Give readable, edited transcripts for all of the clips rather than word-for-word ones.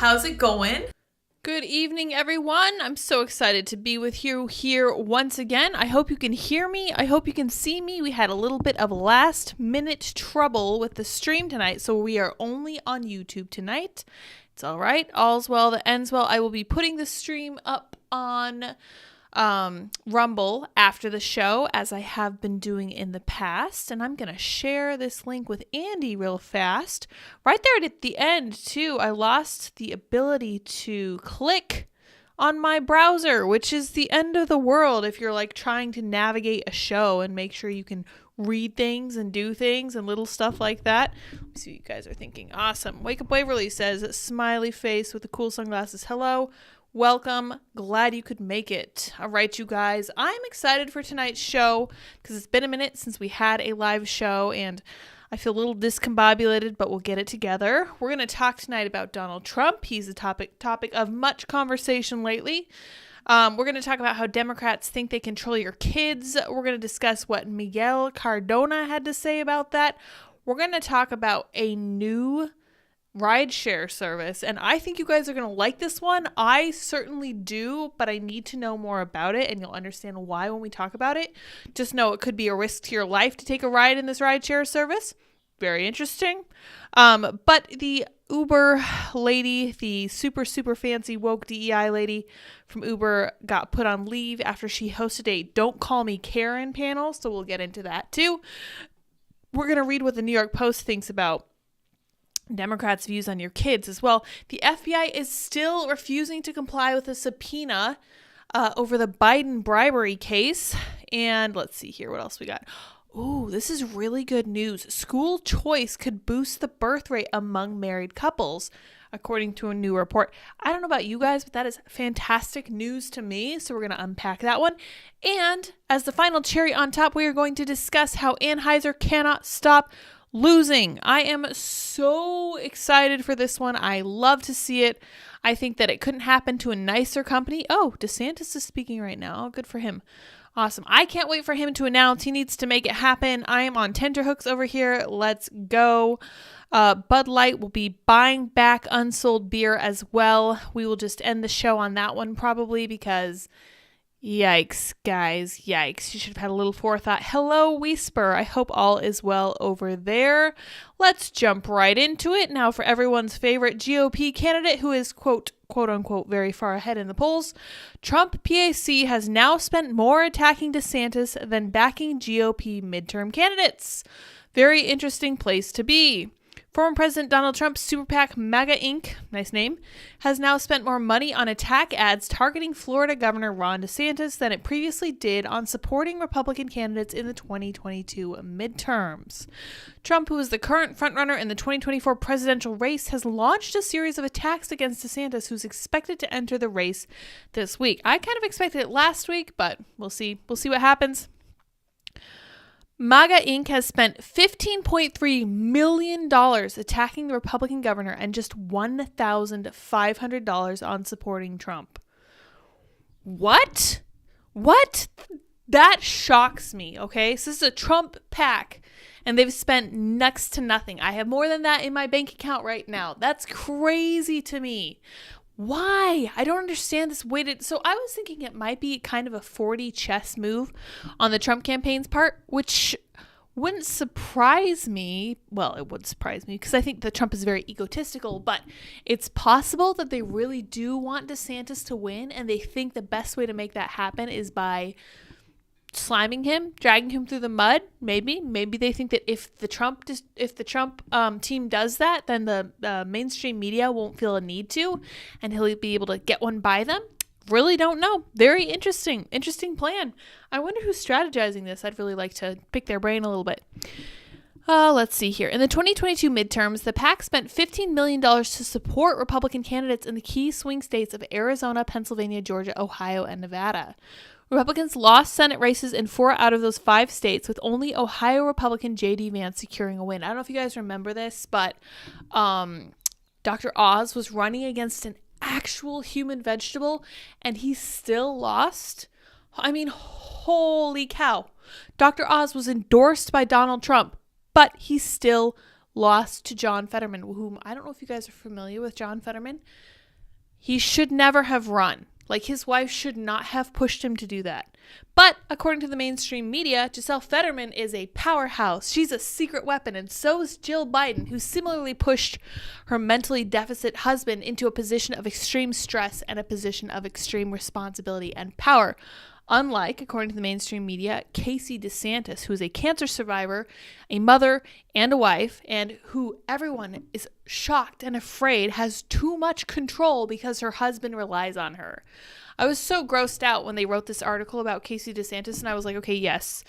How's it going? Good evening, everyone. I'm so excited to be with you here once again. I hope you can hear me. I hope you can see me. We had a little bit of last-minute trouble with the stream tonight, so we are only on YouTube tonight. It's all right. All's well that ends well. I will be putting the stream up on Rumble after the show, as I have been doing in the past, and I'm going to share this link with Andy real fast. Right there at the end, too, I lost the ability to click on my browser, which is the end of the world if you're like trying to navigate a show and make sure you can read things and do things and little stuff like that. Let's see what you guys are thinking. Awesome. Wake Up Waverly says, smiley face with the cool sunglasses. Hello. Welcome. Glad you could make it. All right, you guys. I'm excited for tonight's show because it's been a minute since we had a live show and I feel a little discombobulated, but we'll get it together. We're going to talk tonight about Donald Trump. He's the topic of much conversation lately. We're going to talk about how Democrats think they control your kids. We're going to discuss what Miguel Cardona had to say about that. We're going to talk about a new rideshare service, and I think you guys are going to like this one. I certainly do, but I need to know more about it, and you'll understand why when we talk about it. Just know it could be a risk to your life to take a ride in this rideshare service. Very interesting. But the Uber lady, the super fancy woke DEI lady from Uber, got put on leave after she hosted a Don't Call Me Karen panel, so we'll get into that too. We're going to read what the New York Post thinks about Democrats' views on your kids as well. The FBI is still refusing to comply with a subpoena over the Biden bribery case. And let's see here, what else we got? Ooh, this is really good news. School choice could boost the birth rate among married couples, according to a new report. I don't know about you guys, but that is fantastic news to me. So we're going to unpack that one. And as the final cherry on top, we are going to discuss how Anheuser cannot stop losing. I am so excited for this one. I love to see it. I think that it couldn't happen to a nicer company. Oh, DeSantis is speaking right now. Good for him. Awesome. I can't wait for him to announce. He needs to make it happen. I am on tenterhooks over here. Let's go. Bud Light will be buying back unsold beer as well. We will just end the show on that one probably because yikes, guys. Yikes. You should have had a little forethought. Hello, Whisper. I hope all is well over there. Let's jump right into it. Now for everyone's favorite GOP candidate who is, quote unquote, very far ahead in the polls. Trump PAC has now spent more attacking DeSantis than backing GOP midterm candidates. Very interesting place to be. Former President Donald Trump's super PAC MAGA Inc., nice name, has now spent more money on attack ads targeting Florida Governor Ron DeSantis than it previously did on supporting Republican candidates in the 2022 midterms. Trump, who is the current frontrunner in the 2024 presidential race, has launched a series of attacks against DeSantis, who's expected to enter the race this week. I kind of expected it last week, but we'll see. We'll see what happens. MAGA Inc. has spent $15.3 million attacking the Republican governor and just $1,500 on supporting Trump. What? That shocks me, okay? So this is a Trump PAC, and they've spent next to nothing. I have more than that in my bank account right now. That's crazy to me. Why? I don't understand this weighted. So I was thinking it might be kind of a 4D chess move on the Trump campaign's part, which wouldn't surprise me. Well, it would surprise me because I think that Trump is very egotistical, but it's possible that they really do want DeSantis to win, and they think the best way to make that happen is by sliming him, dragging him through the mud. Maybe they think that if the Trump team does that, then the mainstream media won't feel a need to, and he'll be able to get one by them. Really don't know. Very interesting plan. I wonder who's strategizing this. I'd really like to pick their brain a little bit. Let's see here. In the 2022 midterms, the PAC spent $15 million to support Republican candidates in the key swing states of Arizona, Pennsylvania, Georgia, Ohio, and Nevada. Republicans lost Senate races in 4 out of those 5 states, with only Ohio Republican J.D. Vance securing a win. I don't know if you guys remember this, but Dr. Oz was running against an actual human vegetable, and he still lost. I mean, holy cow. Dr. Oz was endorsed by Donald Trump, but he still lost to John Fetterman, whom I don't know if you guys are familiar with John Fetterman. He should never have run. Like, his wife should not have pushed him to do that. But according to the mainstream media, Giselle Fetterman is a powerhouse. She's a secret weapon, and so is Jill Biden, who similarly pushed her mentally deficit husband into a position of extreme stress and a position of extreme responsibility and power. Unlike, according to the mainstream media, Casey DeSantis, who is a cancer survivor, a mother, and a wife, and who everyone is shocked and afraid has too much control because her husband relies on her. I was so grossed out when they wrote this article about Casey DeSantis, and I was like, okay, yes,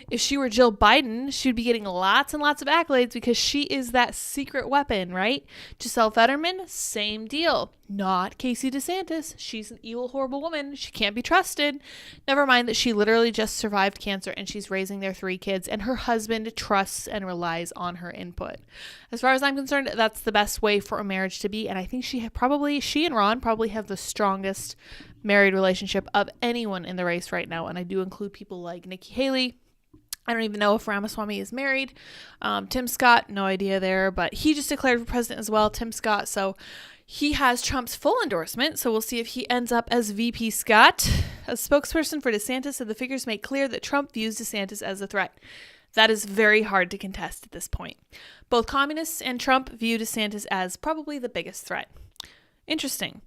if she were Jill Biden, she'd be getting lots and lots of accolades because she is that secret weapon, right? Giselle Fetterman, same deal. Not Casey DeSantis. She's an evil, horrible woman. She can't be trusted. Never mind that she literally just survived cancer and she's raising their 3 kids, and her husband trusts and relies on her input. As far as I'm concerned, that's the best way for a marriage to be, and I think she and Ron probably have the strongest married relationship of anyone in the race right now, and I do include people like Nikki Haley. I don't even know if Ramaswamy is married. Tim Scott, no idea there, but he just declared for president as well, Tim Scott, so he has Trump's full endorsement, so we'll see if he ends up as VP Scott. A spokesperson for DeSantis said the figures make clear that Trump views DeSantis as a threat. That is very hard to contest at this point. Both communists and Trump view DeSantis as probably the biggest threat. Interesting.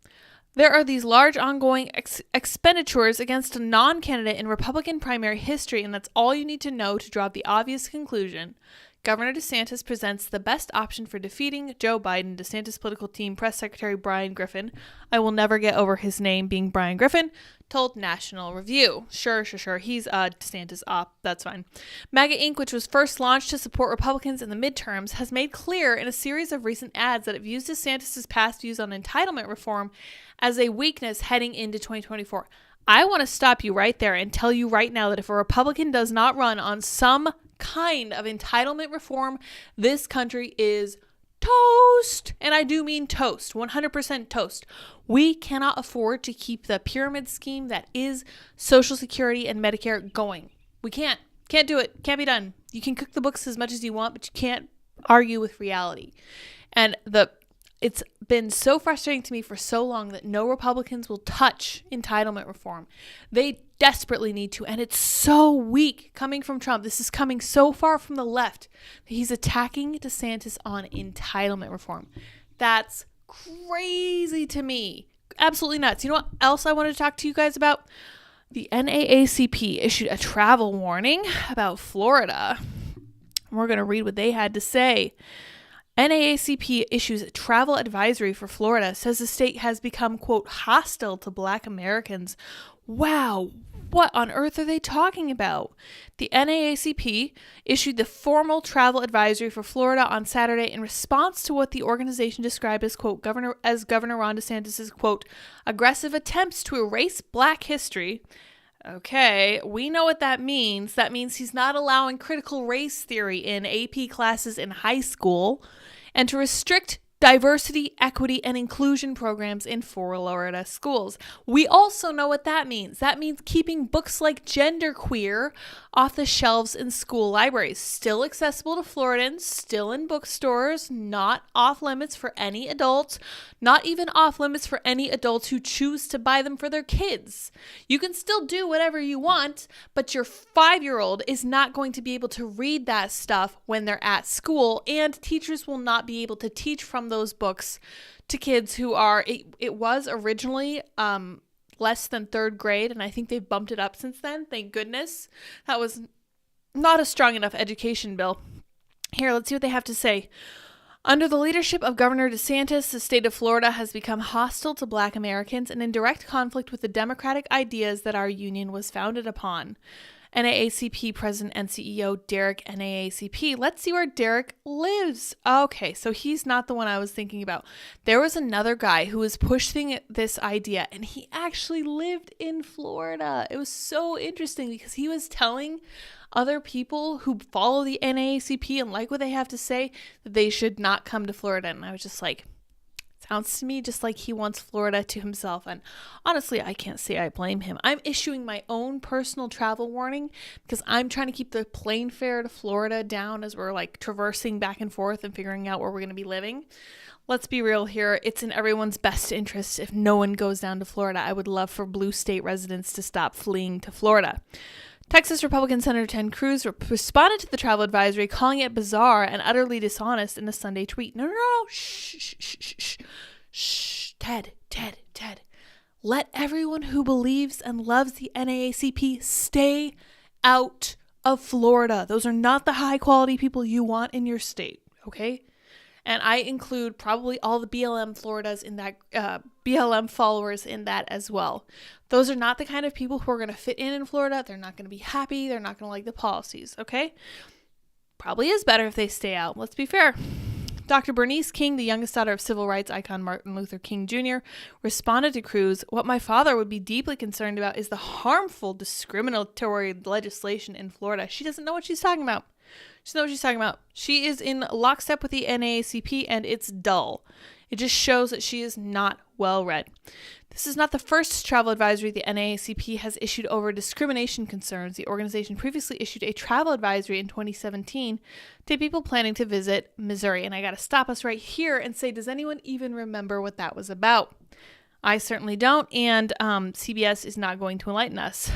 There are these large ongoing expenditures against a non-candidate in Republican primary history, and that's all you need to know to draw the obvious conclusion. Governor DeSantis presents the best option for defeating Joe Biden. DeSantis political team press secretary Brian Griffin, I will never get over his name being Brian Griffin, told National Review. Sure. He's a DeSantis op. That's fine. MAGA Inc., which was first launched to support Republicans in the midterms, has made clear in a series of recent ads that it views DeSantis' past views on entitlement reform as a weakness heading into 2024. I want to stop you right there and tell you right now that if a Republican does not run on some kind of entitlement reform, this country is toast. And I do mean toast, 100% toast. We cannot afford to keep the pyramid scheme that is Social Security and Medicare going. We can't do it. Can't be done. You can cook the books as much as you want, but you can't argue with reality. And it's been so frustrating to me for so long that no Republicans will touch entitlement reform. They desperately need to, and it's so weak coming from Trump. This is coming so far from the left that he's attacking DeSantis on entitlement reform. That's crazy to me. Absolutely nuts. You know what else I wanted to talk to you guys about? The NAACP issued a travel warning about Florida. We're going to read what they had to say. NAACP issues a travel advisory for Florida, says the state has become, quote, hostile to Black Americans. Wow, what on earth are they talking about? The NAACP issued the formal travel advisory for Florida on Saturday in response to what the organization described as, quote, Governor Ron DeSantis', quote, aggressive attempts to erase Black history. Okay, we know what that means. That means he's not allowing critical race theory in AP classes in high school, and to restrict diversity, equity, and inclusion programs in Florida schools. We also know what that means. That means keeping books like Genderqueer off the shelves in school libraries. Still accessible to Floridans, still in bookstores, not off limits for any adults, not even off limits for any adults who choose to buy them for their kids. You can still do whatever you want, but your 5-year-old is not going to be able to read that stuff when they're at school, and teachers will not be able to teach from those books to kids who are, it was originally less than 3rd grade, and I think they've bumped it up since then. Thank goodness. That was not a strong enough education bill. Here, let's see what they have to say. Under the leadership of Governor DeSantis, the state of Florida has become hostile to Black Americans and in direct conflict with the democratic ideas that our union was founded upon. NAACP President and CEO Derek NAACP. Let's see where Derek lives. Okay, so he's not the one I was thinking about. There was another guy who was pushing this idea, and he actually lived in Florida. It was so interesting because he was telling other people who follow the NAACP and like what they have to say that they should not come to Florida. And I was just like, Sounds to me just like he wants Florida to himself. And honestly, I can't say I blame him. I'm issuing my own personal travel warning because I'm trying to keep the plane fare to Florida down as we're like traversing back and forth and figuring out where we're going to be living. Let's be real here. It's in everyone's best interest if no one goes down to Florida. I would love for blue state residents to stop fleeing to Florida. Texas Republican Senator Ted Cruz responded to the travel advisory, calling it bizarre and utterly dishonest in a Sunday tweet. No. Shh. Ted. Let everyone who believes and loves the NAACP stay out of Florida. Those are not the high quality people you want in your state, okay? And I include probably all the BLM Floridas in that, BLM followers in that as well. Those are not the kind of people who are going to fit in Florida. They're not going to be happy. They're not going to like the policies, okay? Probably is better if they stay out. Let's be fair. Dr. Bernice King, the youngest daughter of civil rights icon Martin Luther King Jr., responded to Cruz, "What my father would be deeply concerned about is the harmful discriminatory legislation in Florida." She doesn't know what she's talking about. She doesn't know what she's talking about. She is in lockstep with the NAACP, and it's dull. It just shows that she is not well read. This is not the first travel advisory the NAACP has issued over discrimination concerns. The organization previously issued a travel advisory in 2017 to people planning to visit Missouri. And I got to stop us right here and say, does anyone even remember what that was about? I certainly don't, and CBS is not going to enlighten us.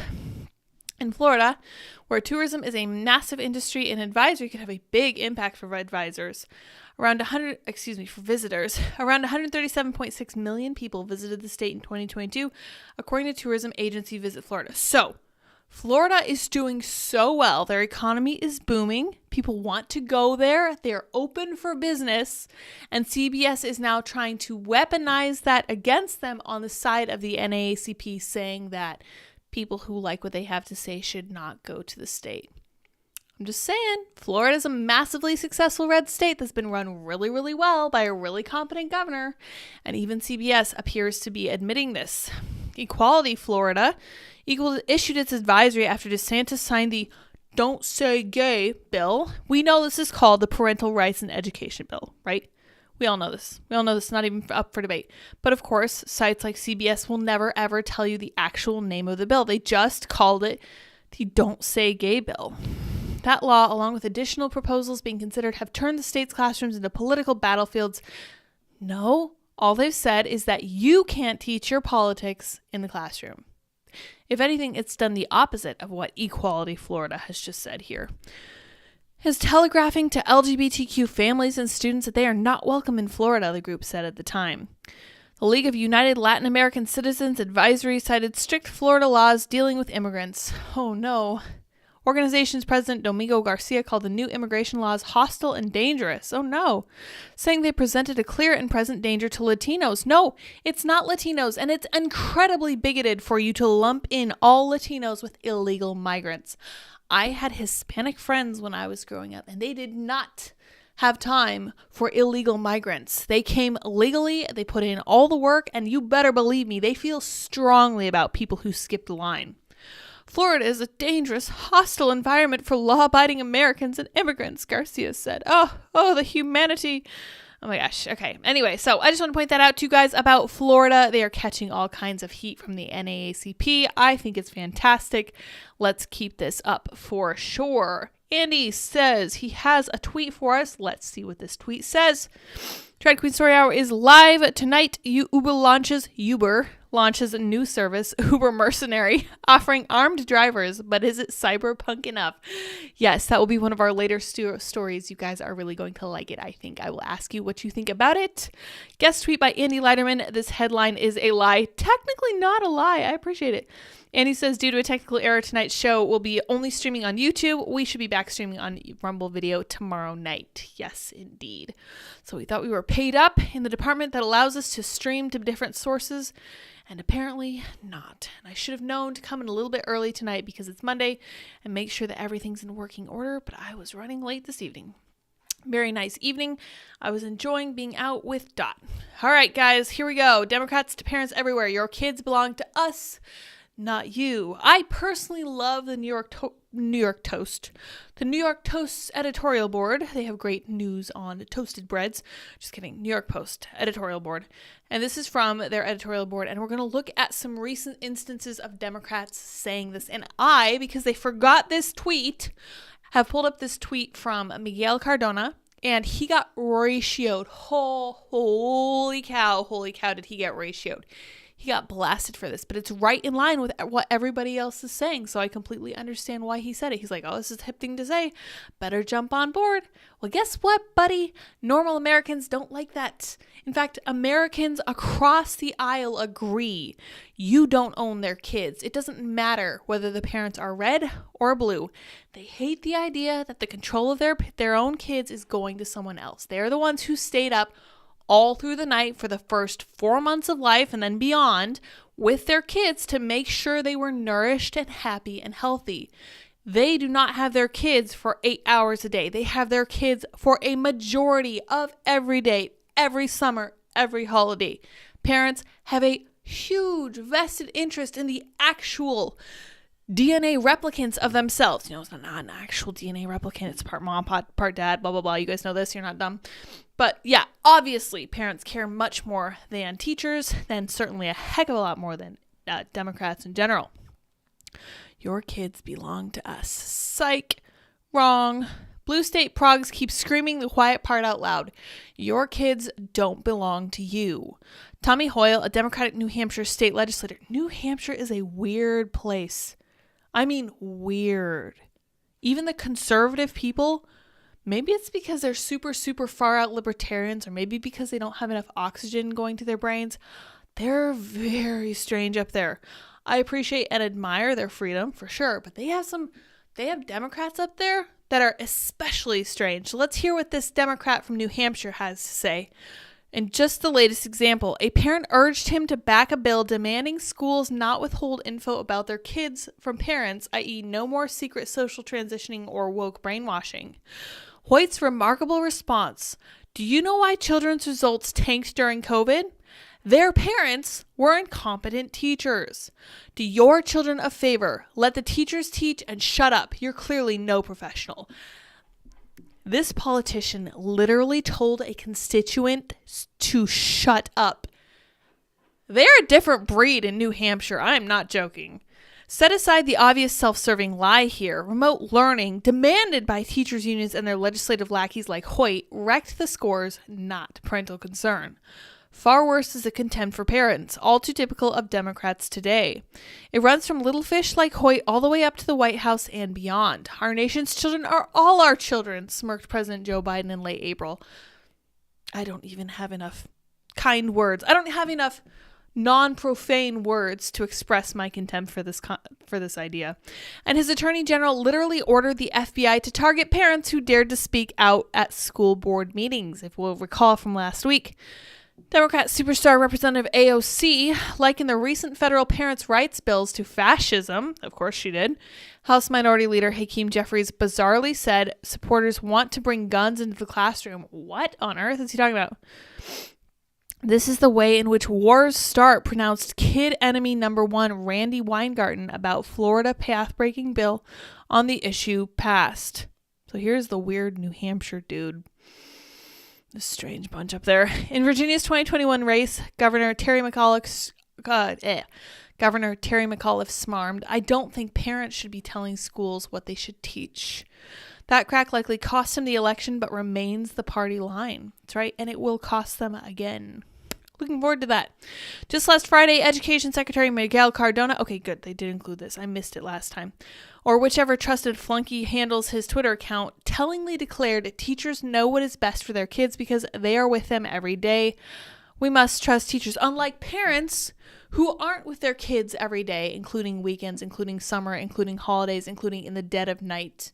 In Florida, where tourism is a massive industry, an advisory could have a big impact for visitors. Around 137.6 million people visited the state in 2022, according to tourism agency Visit Florida. So, Florida is doing so well. Their economy is booming. People want to go there. They're open for business. And CBS is now trying to weaponize that against them on the side of the NAACP, saying that people who like what they have to say should not go to the state. I'm just saying, Florida is a massively successful red state that's been run really, really well by a really competent governor, and even CBS appears to be admitting this. Equality Florida issued its advisory after DeSantis signed the Don't Say Gay bill. We know this is called the Parental Rights and Education bill, right? We all know this. It's not even up for debate. But of course, sites like CBS will never ever tell you the actual name of the bill. They just called it the Don't Say Gay bill. That law, along with additional proposals being considered, have turned the state's classrooms into political battlefields. No, all they've said is that you can't teach your politics in the classroom. If anything, it's done the opposite of what Equality Florida has just said here. Is telegraphing to LGBTQ families and students that they are not welcome in Florida, the group said at the time. The League of United Latin American Citizens advisory cited strict Florida laws dealing with immigrants. Oh no. Organization's president Domingo Garcia called the new immigration laws hostile and dangerous. Oh no. Saying they presented a clear and present danger to Latinos. No, it's not Latinos, and it's incredibly bigoted for you to lump in all Latinos with illegal migrants. I had Hispanic friends when I was growing up, and they did not have time for illegal migrants. They came legally, they put in all the work, and you better believe me, they feel strongly about people who skipped the line. Florida is a dangerous, hostile environment for law-abiding Americans and immigrants, Garcia said. Oh, the humanity. Oh my gosh. Okay. Anyway, so I just want to point that out to you guys about Florida. They are catching all kinds of heat from the NAACP. I think it's fantastic. Let's keep this up for sure. Andy says he has a tweet for us. Let's see what this tweet says. Trad Queen Story Hour is live tonight. Uber launches a new service, Uber Mercenary, offering armed drivers, but is it cyberpunk enough? Yes, that will be one of our later stories. You guys are really going to like it, I think. I will ask you what you think about it. Guest tweet by Andy Leiterman. This headline is a lie. Technically not a lie. I appreciate it. Andy says, due to a technical error, tonight's show will be only streaming on YouTube. We should be back streaming on Rumble Video tomorrow night. Yes, indeed. So we thought we were paid up in the department that allows us to stream to different sources, and apparently not. And I should have known to come in a little bit early tonight because it's Monday and make sure that everything's in working order, but I was running late this evening. Very nice evening. I was enjoying being out with Dot. All right, guys, here we go. Democrats to parents everywhere. Your kids belong to us, not you. I personally love the New York Toast. The New York Toast's editorial board. They have great news on toasted breads. Just kidding. New York Post editorial board. And this is from their editorial board. And we're going to look at some recent instances of Democrats saying this. And I, because they forgot this tweet, have pulled up this tweet from Miguel Cardona. And he got ratioed. Holy cow, did he get ratioed. He got blasted for this, but it's right in line with what everybody else is saying. So I completely understand why he said it. He's like, oh, this is a hip thing to say. Better jump on board. Well, guess what, buddy? Normal Americans don't like that. In fact, Americans across the aisle agree. You don't own their kids. It doesn't matter whether the parents are red or blue. They hate the idea that the control of their own kids is going to someone else. They're the ones who stayed up all through the night for the first 4 months of life and then beyond with their kids to make sure they were nourished and happy and healthy. They do not have their kids for 8 hours a day. They have their kids for a majority of every day, every summer, every holiday. Parents have a huge vested interest in the actual DNA replicants of themselves. It's not an actual DNA replicant. It's part mom, part dad, blah, blah, blah. You guys know this. You're not dumb. But yeah, obviously, parents care much more than teachers, than certainly a heck of a lot more than Democrats in general. Your kids belong to us. Psych. Wrong. Blue state progs keep screaming the quiet part out loud. Your kids don't belong to you. Tommy Hoyle, a Democratic New Hampshire state legislator. New Hampshire is a weird place. I mean, weird. Even the conservative people, maybe it's because they're super, super far out libertarians, or maybe because they don't have enough oxygen going to their brains. They're very strange up there. I appreciate and admire their freedom for sure, but they have Democrats up there that are especially strange. So let's hear what this Democrat from New Hampshire has to say. In just the latest example, a parent urged him to back a bill demanding schools not withhold info about their kids from parents, i.e. no more secret social transitioning or woke brainwashing. Hoyt's remarkable response: do you know why children's results tanked during COVID? Their parents were incompetent teachers. Do your children a favor. Let the teachers teach and shut up. You're clearly no professional. This politician literally told a constituent to shut up. They're a different breed in New Hampshire. I'm not joking. Set aside the obvious self-serving lie here. Remote learning, demanded by teachers' unions and their legislative lackeys like Hoyt, wrecked the scores, not parental concern. Far worse is the contempt for parents, all too typical of Democrats today. It runs from little fish like Hoyt all the way up to the White House and beyond. Our nation's children are all our children, smirked President Joe Biden in late April. I don't even have enough kind words. I don't have enough non-profane words to express my contempt for this idea. And his attorney general literally ordered the FBI to target parents who dared to speak out at school board meetings, if we'll recall from last week. Democrat superstar Representative AOC likened the recent federal parents' rights bills to fascism. Of course she did. House Minority Leader Hakeem Jeffries bizarrely said supporters want to bring guns into the classroom. What on earth is he talking about? This is the way in which wars start, pronounced kid enemy number one Randy Weingarten about Florida path-breaking bill on the issue passed. So here's the weird New Hampshire dude. A strange bunch up there. In Virginia's 2021 race, Governor Terry McAuliffe smarmed, I don't think parents should be telling schools what they should teach. That crack likely cost him the election, but remains the party line. That's right, and it will cost them again. Looking forward to that. Just last Friday, Education Secretary Miguel Cardona, okay, good, they did include this. I missed it last time. Or whichever trusted flunky handles his Twitter account, tellingly declared teachers know what is best for their kids because they are with them every day. We must trust teachers, unlike parents who aren't with their kids every day, including weekends, including summer, including holidays, including in the dead of night,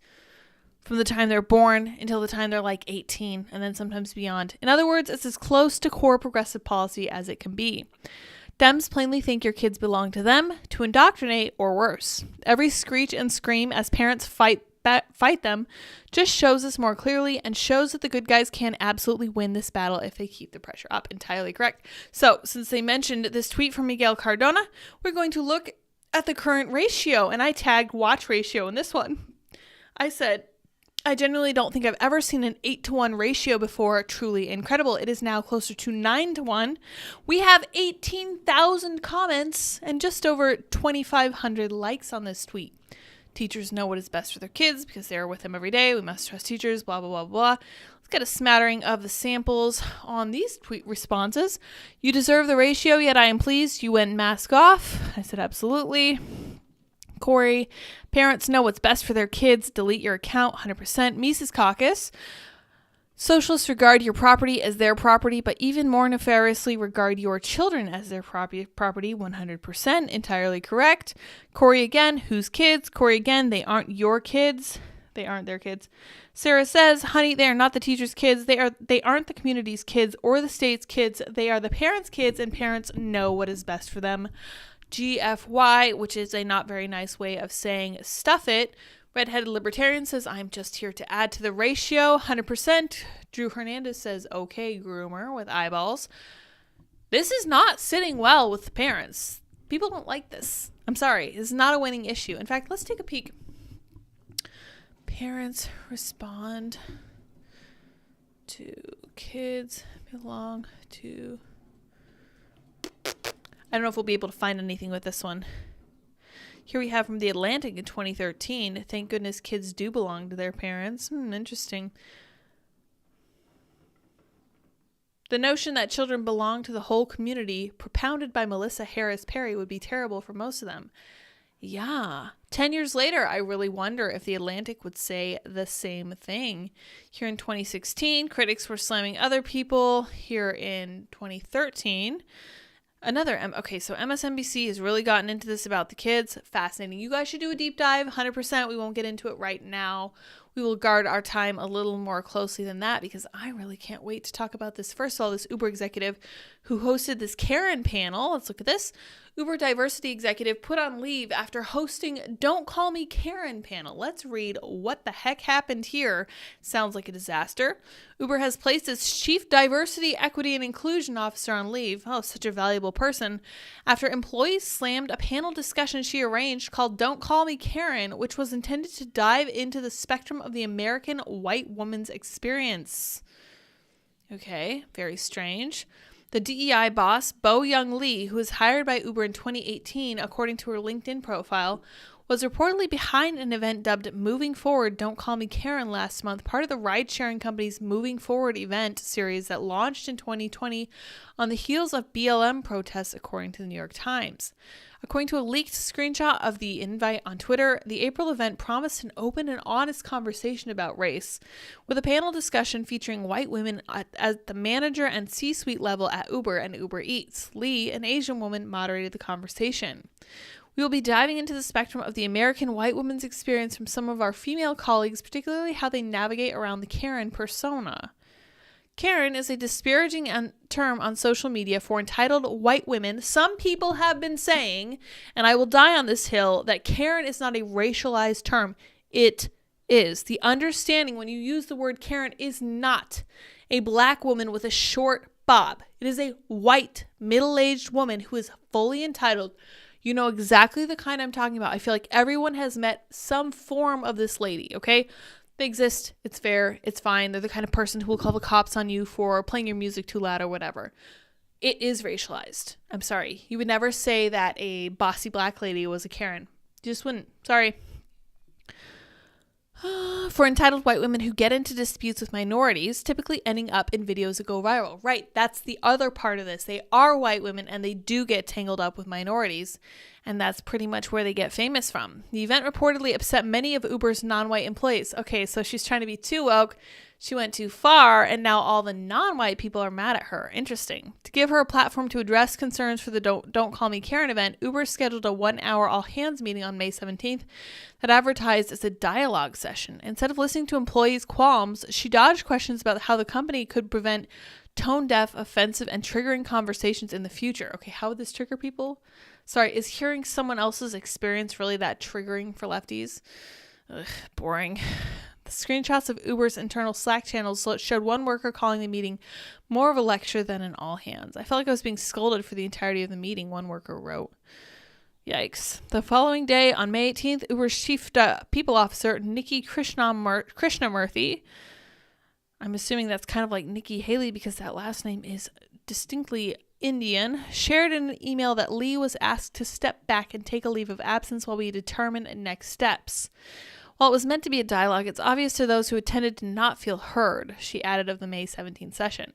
from the time they're born until the time they're like 18, and then sometimes beyond. In other words, it's as close to core progressive policy as it can be. Dems plainly think your kids belong to them to indoctrinate or worse. Every screech and scream as parents fight them just shows us more clearly and shows that the good guys can absolutely win this battle if they keep the pressure up. Entirely correct. So since they mentioned this tweet from Miguel Cardona, we're going to look at the current ratio. And I tagged watch ratio in this one. I said, I genuinely don't think I've ever seen an 8-to-1 ratio before. Truly incredible. It is now closer to 9-to-1. We have 18,000 comments and just over 2,500 likes on this tweet. Teachers know what is best for their kids because they are with them every day. We must trust teachers, blah, blah, blah, blah. Let's get a smattering of the samples on these tweet responses. You deserve the ratio, yet I am pleased you went mask off. I said, absolutely. Corey, parents know what's best for their kids. Delete your account, 100%. Mises Caucus, socialists regard your property as their property, but even more nefariously regard your children as their property, 100%. Entirely correct. Corey again, whose kids? Corey again, they aren't your kids. They aren't their kids. Sarah says, honey, they are not the teacher's kids. They aren't the community's kids or the state's kids. They are the parents' kids, and parents know what is best for them. GFY, which is a not very nice way of saying stuff it. Redheaded Libertarian says, I'm just here to add to the ratio, 100%. Drew Hernandez says, okay, groomer, with eyeballs. This is not sitting well with the parents. People don't like this. I'm sorry. This is not a winning issue. In fact, let's take a peek. Parents respond to kids belong to... I don't know if we'll be able to find anything with this one. Here we have from The Atlantic in 2013. Thank goodness kids do belong to their parents. Interesting. The notion that children belong to the whole community, propounded by Melissa Harris Perry, would be terrible for most of them. Yeah. 10 years later, I really wonder if The Atlantic would say the same thing. Here in 2016, critics were slamming other people. Here in 2013... Okay, so MSNBC has really gotten into this about the kids. Fascinating. You guys should do a deep dive, 100%. We won't get into it right now. We will guard our time a little more closely than that because I really can't wait to talk about this. First of all, this Uber executive who hosted this Karen panel. Let's look at this. Uber diversity executive put on leave after hosting Don't Call Me Karen panel. Let's read what the heck happened here. Sounds like a disaster. Uber has placed its chief diversity, equity, and inclusion officer on leave. Oh, such a valuable person. After employees slammed a panel discussion she arranged called Don't Call Me Karen, which was intended to dive into the spectrum of the American white woman's experience. Okay, very strange. The DEI boss, Bo Young Lee, who was hired by Uber in 2018, according to her LinkedIn profile, was reportedly behind an event dubbed Moving Forward, Don't Call Me Karen last month, part of the ride-sharing company's Moving Forward event series that launched in 2020 on the heels of BLM protests, according to the New York Times. According to a leaked screenshot of the invite on Twitter, the April event promised an open and honest conversation about race, with a panel discussion featuring white women at the manager and C-suite level at Uber and Uber Eats. Lee, an Asian woman, moderated the conversation. We will be diving into the spectrum of the American white woman's experience from some of our female colleagues, particularly how they navigate around the Karen persona. Karen is a disparaging term on social media for entitled white women. Some people have been saying, and I will die on this hill, that Karen is not a racialized term. It is. The understanding when you use the word Karen is not a black woman with a short bob. It is a white, middle-aged woman who is fully entitled. You know exactly the kind I'm talking about. I feel like everyone has met some form of this lady, okay? They exist. It's fair. It's fine. They're the kind of person who will call the cops on you for playing your music too loud or whatever. It is racialized. I'm sorry. You would never say that a bossy black lady was a Karen. You just wouldn't. Sorry. For entitled white women who get into disputes with minorities, typically ending up in videos that go viral. Right, that's the other part of this. They are white women and they do get tangled up with minorities, and that's pretty much where they get famous from. The event reportedly upset many of Uber's non-white employees. Okay, so she's trying to be too woke. She went too far, and now all the non-white people are mad at her. Interesting. To give her a platform to address concerns for the Don't Call Me Karen event, Uber scheduled a 1-hour all-hands meeting on May 17th that advertised as a dialogue session. Instead of listening to employees' qualms, she dodged questions about how the company could prevent tone-deaf, offensive, and triggering conversations in the future. Okay, how would this trigger people? Sorry, is hearing someone else's experience really that triggering for lefties? Ugh, boring. The screenshots of Uber's internal Slack channels showed one worker calling the meeting more of a lecture than an all-hands. I felt like I was being scolded for the entirety of the meeting, one worker wrote. Yikes. The following day, on May 18th, Uber's chief people officer, Nikki Krishnamurthy, I'm assuming that's kind of like Nikki Haley because that last name is distinctly Indian, shared in an email that Lee was asked to step back and take a leave of absence while we determine next steps. While it was meant to be a dialogue, it's obvious to those who attended to not feel heard, she added of the May 17th session.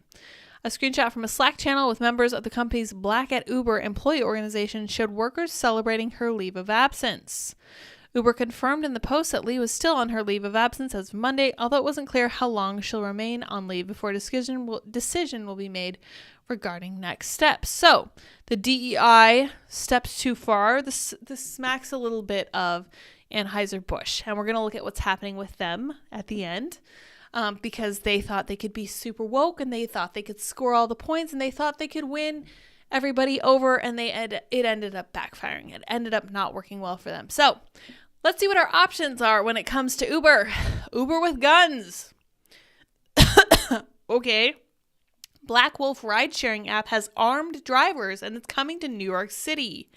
A screenshot from a Slack channel with members of the company's Black at Uber employee organization showed workers celebrating her leave of absence. Uber confirmed in the post that Lee was still on her leave of absence as of Monday, although it wasn't clear how long she'll remain on leave before a decision will be made regarding next steps. So, the DEI steps too far. This smacks a little bit of Anheuser-Busch, and we're going to look at what's happening with them at the end. Because they thought they could be super woke and they thought they could score all the points and they thought they could win everybody over, and it ended up backfiring. It ended up not working well for them. So let's see what our options are when it comes to Uber. Uber with guns. Okay. Black Wolf ride-sharing app has armed drivers and it's coming to New York City.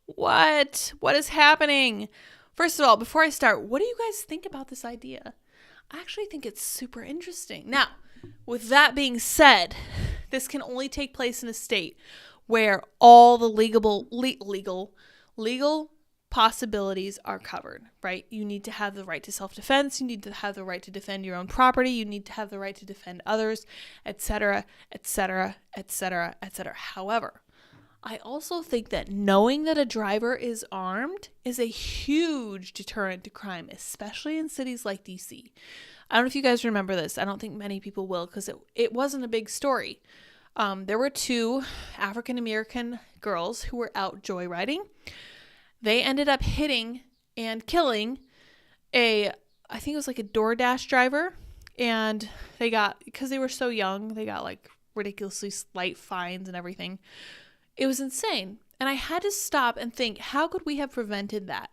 What? What is happening? First of all, before I start, what do you guys think about this idea? I actually think it's super interesting. Now, with that being said, this can only take place in a state where all the legal possibilities are covered, right? You need to have the right to self-defense. You need to have the right to defend your own property. You need to have the right to defend others, etc., etc., etc., etc. However, I also think that knowing that a driver is armed is a huge deterrent to crime, especially in cities like DC. I don't know if you guys remember this. I don't think many people will because it wasn't a big story. There were two African-American girls who were out joyriding. They ended up hitting and killing I think it was like a DoorDash driver. And because they were so young, they got like ridiculously slight fines and everything. It was insane. And I had to stop and think, how could we have prevented that?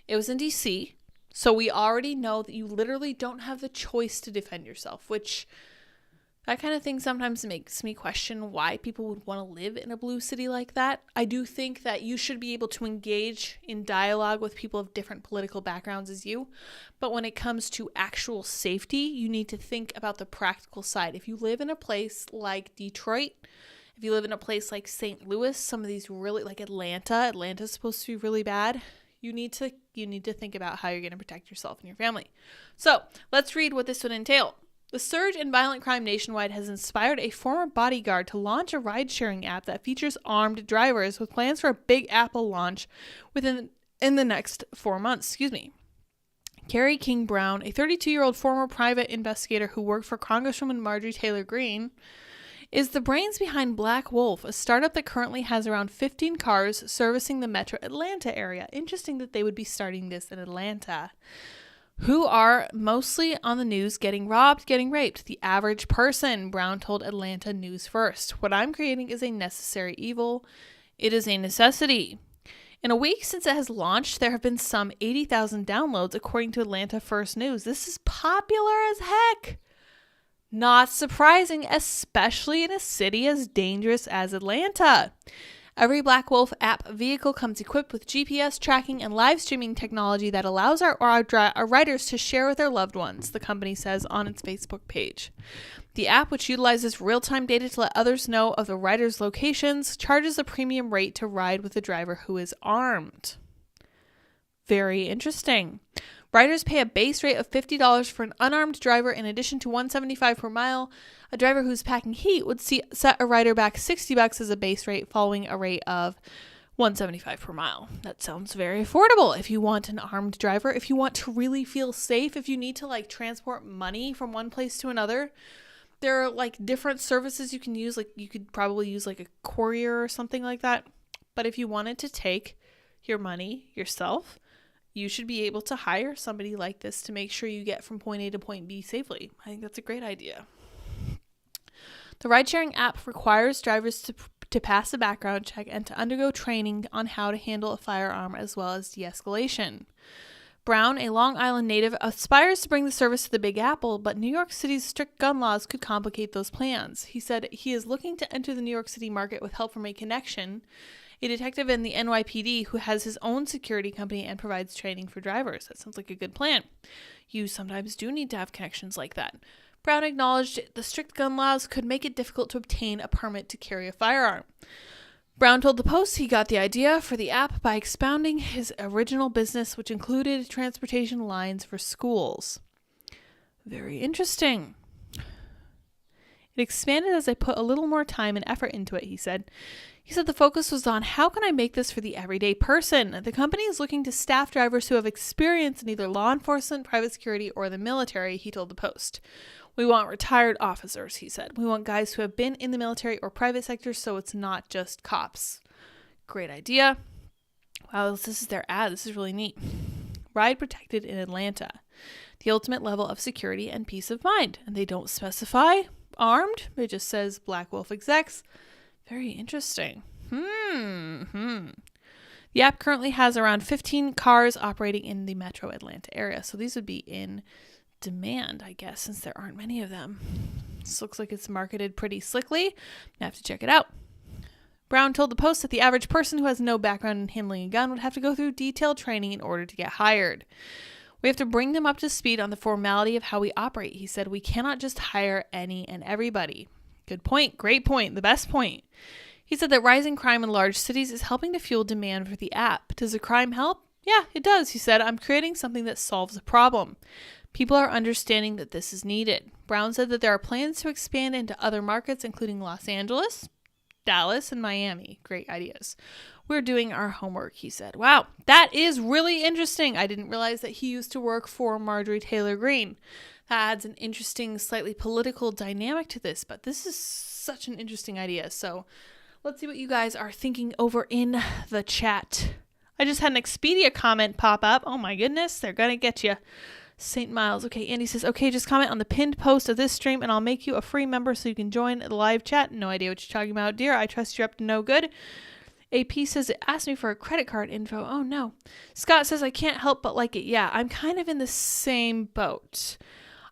It was in DC, so we already know that you literally don't have the choice to defend yourself, which that kind of thing sometimes makes me question why people would want to live in a blue city like that. I do think that you should be able to engage in dialogue with people of different political backgrounds as you, but when it comes to actual safety, you need to think about the practical side. If you live in a place like Detroit, if you live in a place like St. Louis, some of these really, like Atlanta's supposed to be really bad. You need to think about how you're going to protect yourself and your family. So let's read what this would entail. The surge in violent crime nationwide has inspired a former bodyguard to launch a ride-sharing app that features armed drivers with plans for a Big Apple launch in the next 4 months. Carrie King Brown, a 32-year-old former private investigator who worked for Congresswoman Marjorie Taylor Greene, is the brains behind Black Wolf, a startup that currently has around 15 cars servicing the metro Atlanta area. Interesting that they would be starting this in Atlanta. Who are mostly on the news getting robbed, getting raped. The average person, Brown told Atlanta News First. What I'm creating is a necessary evil. It is a necessity. In a week since it has launched, there have been some 80,000 downloads, according to Atlanta First News. This is popular as heck. Not surprising, especially in a city as dangerous as Atlanta. Every Black Wolf app vehicle comes equipped with GPS tracking and live streaming technology that allows our riders to share with their loved ones, the company says on its Facebook page. The app, which utilizes real-time data to let others know of the riders' locations, charges a premium rate to ride with a driver who is armed. Very interesting. Riders pay a base rate of $50 for an unarmed driver in addition to $175 per mile. A driver who's packing heat would set a rider back $60 as a base rate, following a rate of $175 per mile. That sounds very affordable if you want an armed driver, if you want to really feel safe, if you need to like transport money from one place to another. There are like different services you can use. Like you could probably use like a courier or something like that. But if you wanted to take your money yourself, you should be able to hire somebody like this to make sure you get from point A to point B safely. I think that's a great idea. The ride-sharing app requires drivers to pass a background check and to undergo training on how to handle a firearm as well as de-escalation. Brown, a Long Island native, aspires to bring the service to the Big Apple, but New York City's strict gun laws could complicate those plans. He said he is looking to enter the New York City market with help from a connection, a detective in the NYPD who has his own security company and provides training for drivers. That sounds like a good plan. You sometimes do need to have connections like that. Brown acknowledged the strict gun laws could make it difficult to obtain a permit to carry a firearm. Brown told the Post he got the idea for the app by expounding his original business, which included transportation lines for schools. Very interesting. It expanded as I put a little more time and effort into it, he said. He said the focus was on how can I make this for the everyday person? The company is looking to staff drivers who have experience in either law enforcement, private security, or the military, he told the Post. We want retired officers, he said. We want guys who have been in the military or private sector, so it's not just cops. Great idea. Wow, this is their ad. This is really neat. Ride protected in Atlanta. The ultimate level of security and peace of mind. And they don't specify armed. It just says Black Wolf execs. Very interesting. The app currently has around 15 cars operating in the metro Atlanta area. So these would be in demand, I guess, since there aren't many of them. This looks like it's marketed pretty slickly. I have to check it out. Brown told the Post that the average person who has no background in handling a gun would have to go through detailed training in order to get hired. We have to bring them up to speed on the formality of how we operate, he said. We cannot just hire any and everybody. Good point. Great point. The best point. He said that rising crime in large cities is helping to fuel demand for the app. Does the crime help? Yeah, it does, he said. I'm creating something that solves a problem. People are understanding that this is needed. Brown said that there are plans to expand into other markets, including Los Angeles, Dallas, and Miami. Great ideas. We're doing our homework, he said. Wow, that is really interesting. I didn't realize that he used to work for Marjorie Taylor Greene. That adds an interesting, slightly political dynamic to this, but this is such an interesting idea. So let's see what you guys are thinking over in the chat. I just had an Expedia comment pop up. Oh my goodness, they're going to get you. St. Miles. Okay, Andy says, okay, just comment on the pinned post of this stream and I'll make you a free member so you can join the live chat. No idea what you're talking about, dear. I trust you're up to no good. AP says, it asked me for a credit card info. Oh, no. Scott says, I can't help but like it. Yeah, I'm kind of in the same boat.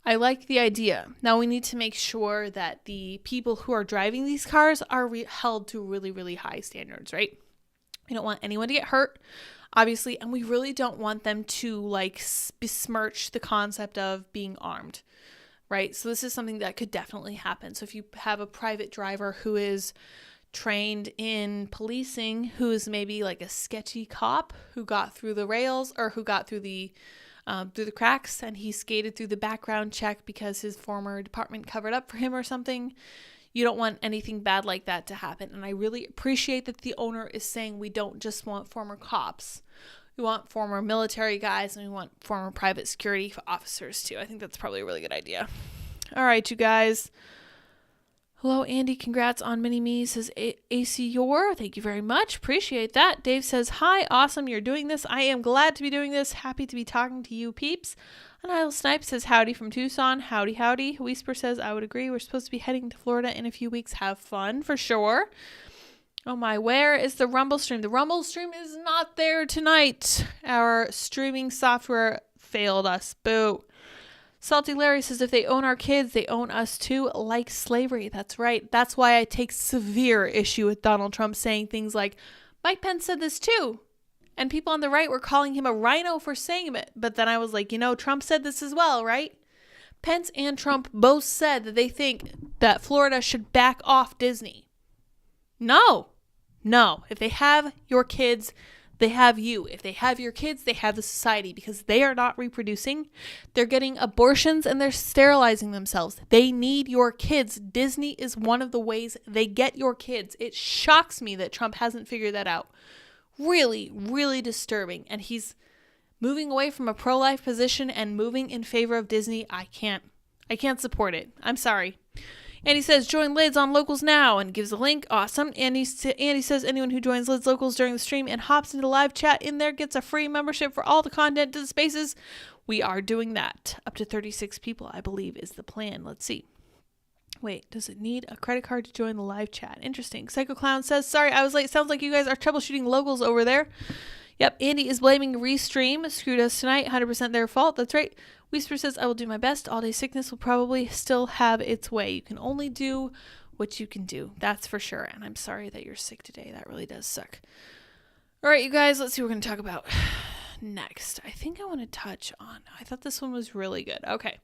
I like the idea. Now we need to make sure that the people who are driving these cars are held to really, really high standards, right? We don't want anyone to get hurt, obviously, and we really don't want them to like besmirch the concept of being armed, right? So this is something that could definitely happen. So if you have a private driver who is trained in policing, who is maybe like a sketchy cop who got through the rails or who got through the cracks and he skated through the background check because his former department covered up for him or something, you don't want anything bad like that to happen. And I really appreciate that the owner is saying we don't just want former cops. We want former military guys and we want former private security officers too. I think that's probably a really good idea. All right, you guys. Hello, Andy. Congrats on Mini-Me, says AC Yor. Thank you very much. Appreciate that. Dave says, hi, awesome. You're doing this. I am glad to be doing this. Happy to be talking to you peeps. And Isle Snipe says, howdy from Tucson. Howdy, howdy. Whisper says, I would agree. We're supposed to be heading to Florida in a few weeks. Have fun, for sure. Oh my, where is the Rumble stream? The Rumble stream is not there tonight. Our streaming software failed us. Boo. Salty Larry says, if they own our kids, they own us too, like slavery. That's right. That's why I take severe issue with Donald Trump saying things like, Mike Pence said this too. And people on the right were calling him a rhino for saying it. But then I was like, Trump said this as well, right? Pence and Trump both said that they think that Florida should back off Disney. No. If they have your kids, they have you. If they have your kids, they have the society because they are not reproducing. They're getting abortions and they're sterilizing themselves. They need your kids. Disney is one of the ways they get your kids. It shocks me that Trump hasn't figured that out. Really, really disturbing. And he's moving away from a pro-life position and moving in favor of Disney. I can't support it. I'm sorry. Andy says, join Lids on Locals now, and gives a link. Awesome. Andy says, anyone who joins Lids Locals during the stream and hops into live chat in there gets a free membership for all the content to the spaces. We are doing that. Up to 36 people, I believe, is the plan. Let's see. Wait, does it need a credit card to join the live chat? Interesting. Psycho Clown says, sorry, I was late. Sounds like you guys are troubleshooting Locals over there. Yep, Andy is blaming Restream. Screwed us tonight. 100% their fault. That's right. Whisper says, I will do my best. All day sickness will probably still have its way. You can only do what you can do. That's for sure. And I'm sorry that you're sick today. That really does suck. All right, you guys, let's see what we're going to talk about next. I think I want to touch on, I thought this one was really good. Okay,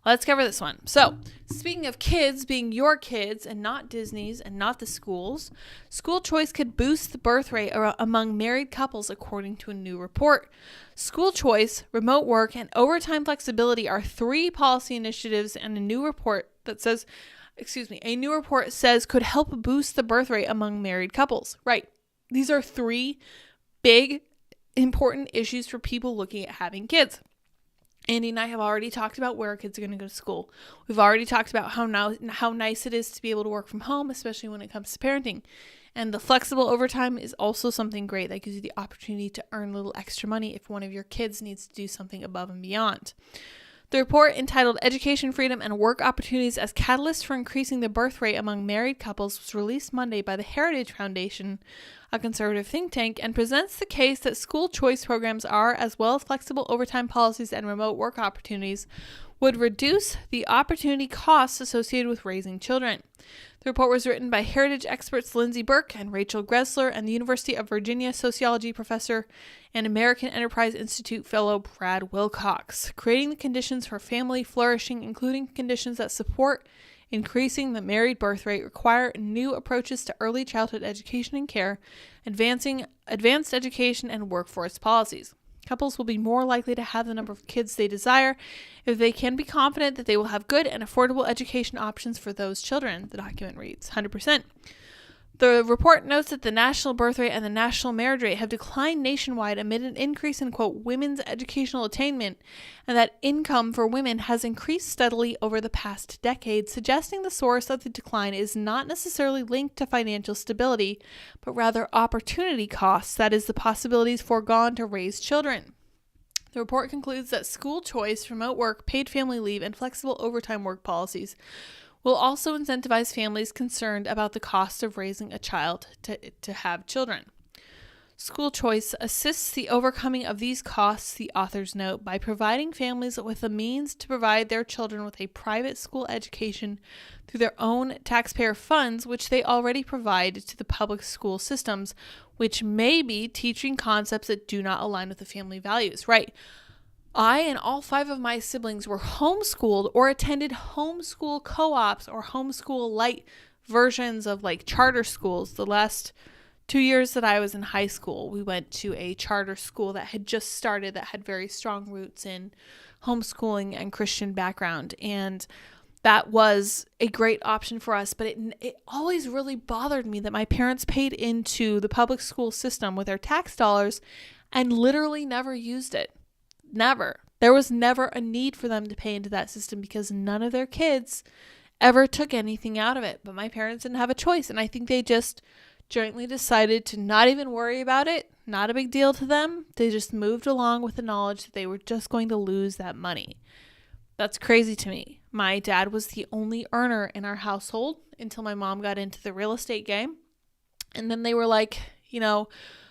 let's cover this one. So, speaking of kids being your kids and not Disney's and not the schools, school choice could boost the birth rate among married couples, according to a new report. School choice, remote work, and overtime flexibility are 3 policy initiatives, and a new report says could help boost the birth rate among married couples. Right. These are 3 big, important issues for people looking at having kids. Andy and I have already talked about where our kids are going to go to school. We've already talked about how nice it is to be able to work from home, especially when it comes to parenting. And the flexible overtime is also something great that gives you the opportunity to earn a little extra money if one of your kids needs to do something above and beyond. The report, entitled Education Freedom and Work Opportunities as Catalysts for Increasing the Birth Rate Among Married Couples, was released Monday by the Heritage Foundation, a conservative think tank, and presents the case that school choice programs are, as well as flexible overtime policies and remote work opportunities, would reduce the opportunity costs associated with raising children. The report was written by Heritage experts Lindsay Burke and Rachel Gressler and the University of Virginia sociology professor and American Enterprise Institute fellow Brad Wilcox, creating the conditions for family flourishing, including conditions that support increasing the married birth rate, require new approaches to early childhood education and care, advancing advanced education and workforce policies. Couples will be more likely to have the number of kids they desire if they can be confident that they will have good and affordable education options for those children, the document reads. 100%. The report notes that the national birth rate and the national marriage rate have declined nationwide amid an increase in, quote, women's educational attainment, and that income for women has increased steadily over the past decade, suggesting the source of the decline is not necessarily linked to financial stability, but rather opportunity costs, that is, the possibilities foregone to raise children. The report concludes that school choice, remote work, paid family leave, and flexible overtime work policies will also incentivize families concerned about the cost of raising a child to have children. School choice assists the overcoming of these costs, the authors note, by providing families with the means to provide their children with a private school education through their own taxpayer funds, which they already provide to the public school systems, which may be teaching concepts that do not align with the family values. Right. I and all 5 of my siblings were homeschooled or attended homeschool co-ops or homeschool light versions of like charter schools. The last 2 years that I was in high school, we went to a charter school that had just started that had very strong roots in homeschooling and Christian background. And that was a great option for us. But it always really bothered me that my parents paid into the public school system with their tax dollars and literally never used it. Never. There was never a need for them to pay into that system because none of their kids ever took anything out of it. But my parents didn't have a choice. And I think they just jointly decided to not even worry about it. Not a big deal to them. They just moved along with the knowledge that they were just going to lose that money. That's crazy to me. My dad was the only earner in our household until my mom got into the real estate game. And then they were like,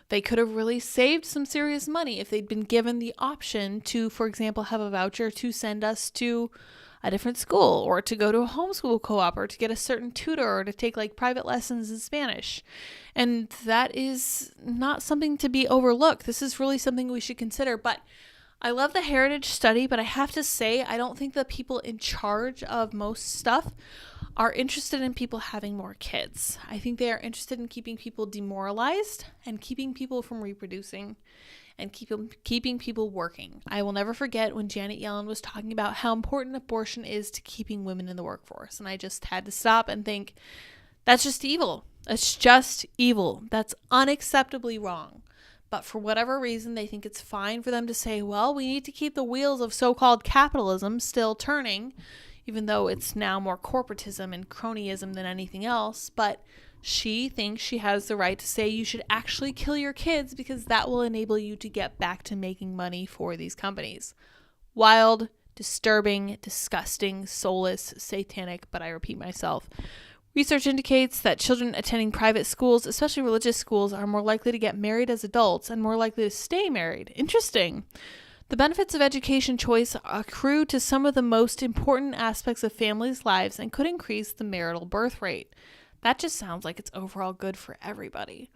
they could have really saved some serious money if they'd been given the option to, for example, have a voucher to send us to a different school or to go to a homeschool co-op or to get a certain tutor or to take like private lessons in Spanish. And that is not something to be overlooked. This is really something we should consider. But I love the Heritage study, but I have to say, I don't think the people in charge of most stuff are interested in people having more kids. I think they are interested in keeping people demoralized and keeping people from reproducing and keeping people working. I will never forget when Janet Yellen was talking about how important abortion is to keeping women in the workforce. And I just had to stop and think, that's just evil. It's just evil. That's unacceptably wrong. But for whatever reason, they think it's fine for them to say, well, we need to keep the wheels of so-called capitalism still turning, even though it's now more corporatism and cronyism than anything else. But she thinks she has the right to say you should actually kill your kids because that will enable you to get back to making money for these companies. Wild, disturbing, disgusting, soulless, satanic, but I repeat myself. Research indicates that children attending private schools, especially religious schools, are more likely to get married as adults and more likely to stay married. Interesting. The benefits of education choice accrue to some of the most important aspects of families' lives and could increase the marital birth rate. That just sounds like it's overall good for everybody,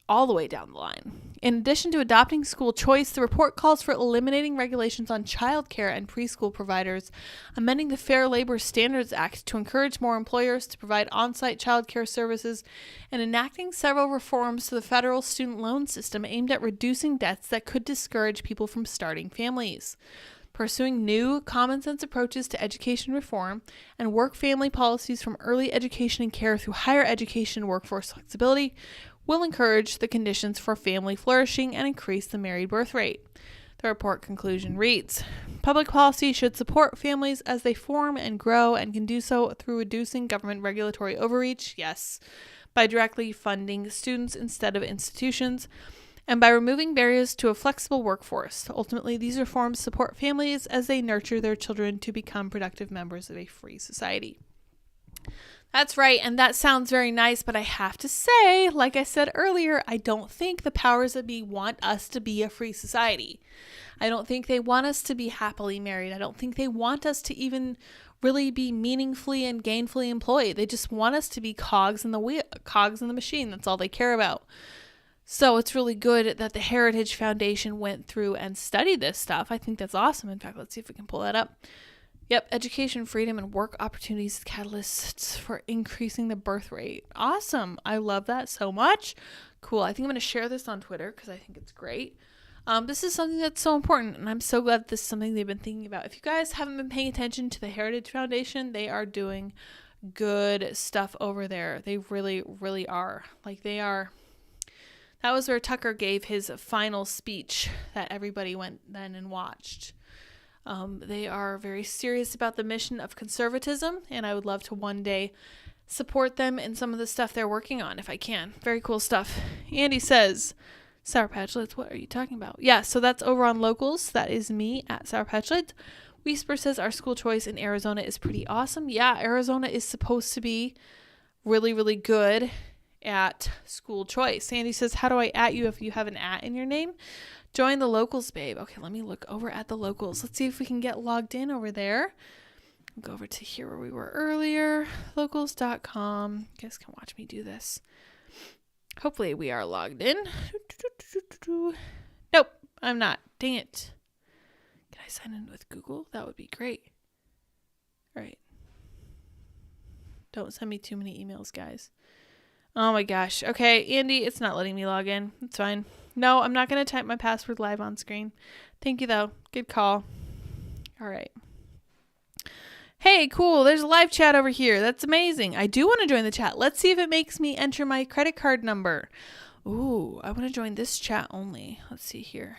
all the way down the line. In addition to adopting school choice, the report calls for eliminating regulations on childcare and preschool providers, amending the Fair Labor Standards Act to encourage more employers to provide on-site childcare services, and enacting several reforms to the federal student loan system aimed at reducing debts that could discourage people from starting families. Pursuing new, common-sense approaches to education reform and work-family policies from early education and care through higher education and workforce flexibility will encourage the conditions for family flourishing and increase the married birth rate. The report conclusion reads, public policy should support families as they form and grow and can do so through reducing government regulatory overreach, yes, by directly funding students instead of institutions, and by removing barriers to a flexible workforce. Ultimately, these reforms support families as they nurture their children to become productive members of a free society. That's right, and that sounds very nice, but I have to say, like I said earlier, I don't think the powers that be want us to be a free society. I don't think they want us to be happily married. I don't think they want us to even really be meaningfully and gainfully employed. They just want us to be cogs in the wheel, cogs in the machine. That's all they care about. So it's really good that the Heritage Foundation went through and studied this stuff. I think that's awesome. In fact, let's see if we can pull that up. Yep, education, freedom, and work opportunities catalysts for increasing the birth rate. Awesome. I love that so much. Cool. I think I'm going to share this on Twitter because I think it's great. This is something that's so important, and I'm so glad this is something they've been thinking about. If you guys haven't been paying attention to the Heritage Foundation, they are doing good stuff over there. They really, really are. Like, they are. That was where Tucker gave his final speech that everybody went then and watched. They are very serious about the mission of conservatism, and I would love to one day support them in some of the stuff they're working on if I can. Very cool stuff. Andy says, SourPatchLyds, what are you talking about? Yeah, so that's over on Locals. That is me at SourPatchLyds. Whisper says our school choice in Arizona is pretty awesome. Yeah, Arizona is supposed to be really, really good at school choice. Sandy says, how do I at you if you have an at in your name? Join the Locals, babe. Okay, let me look over at the Locals. Let's see if we can get logged in over there. I'll go over to here where we were earlier. Locals.com. You guys can watch me do this. Hopefully we are logged in. Nope, I'm not. Dang it. Can I sign in with Google? That would be great. All right. Don't send me too many emails, guys. Oh my gosh. Okay, Andy, it's not letting me log in. It's fine. No, I'm not going to type my password live on screen. Thank you, though. Good call. All right. Hey, cool. There's a live chat over here. That's amazing. I do want to join the chat. Let's see if it makes me enter my credit card number. Ooh, I want to join this chat only. Let's see here.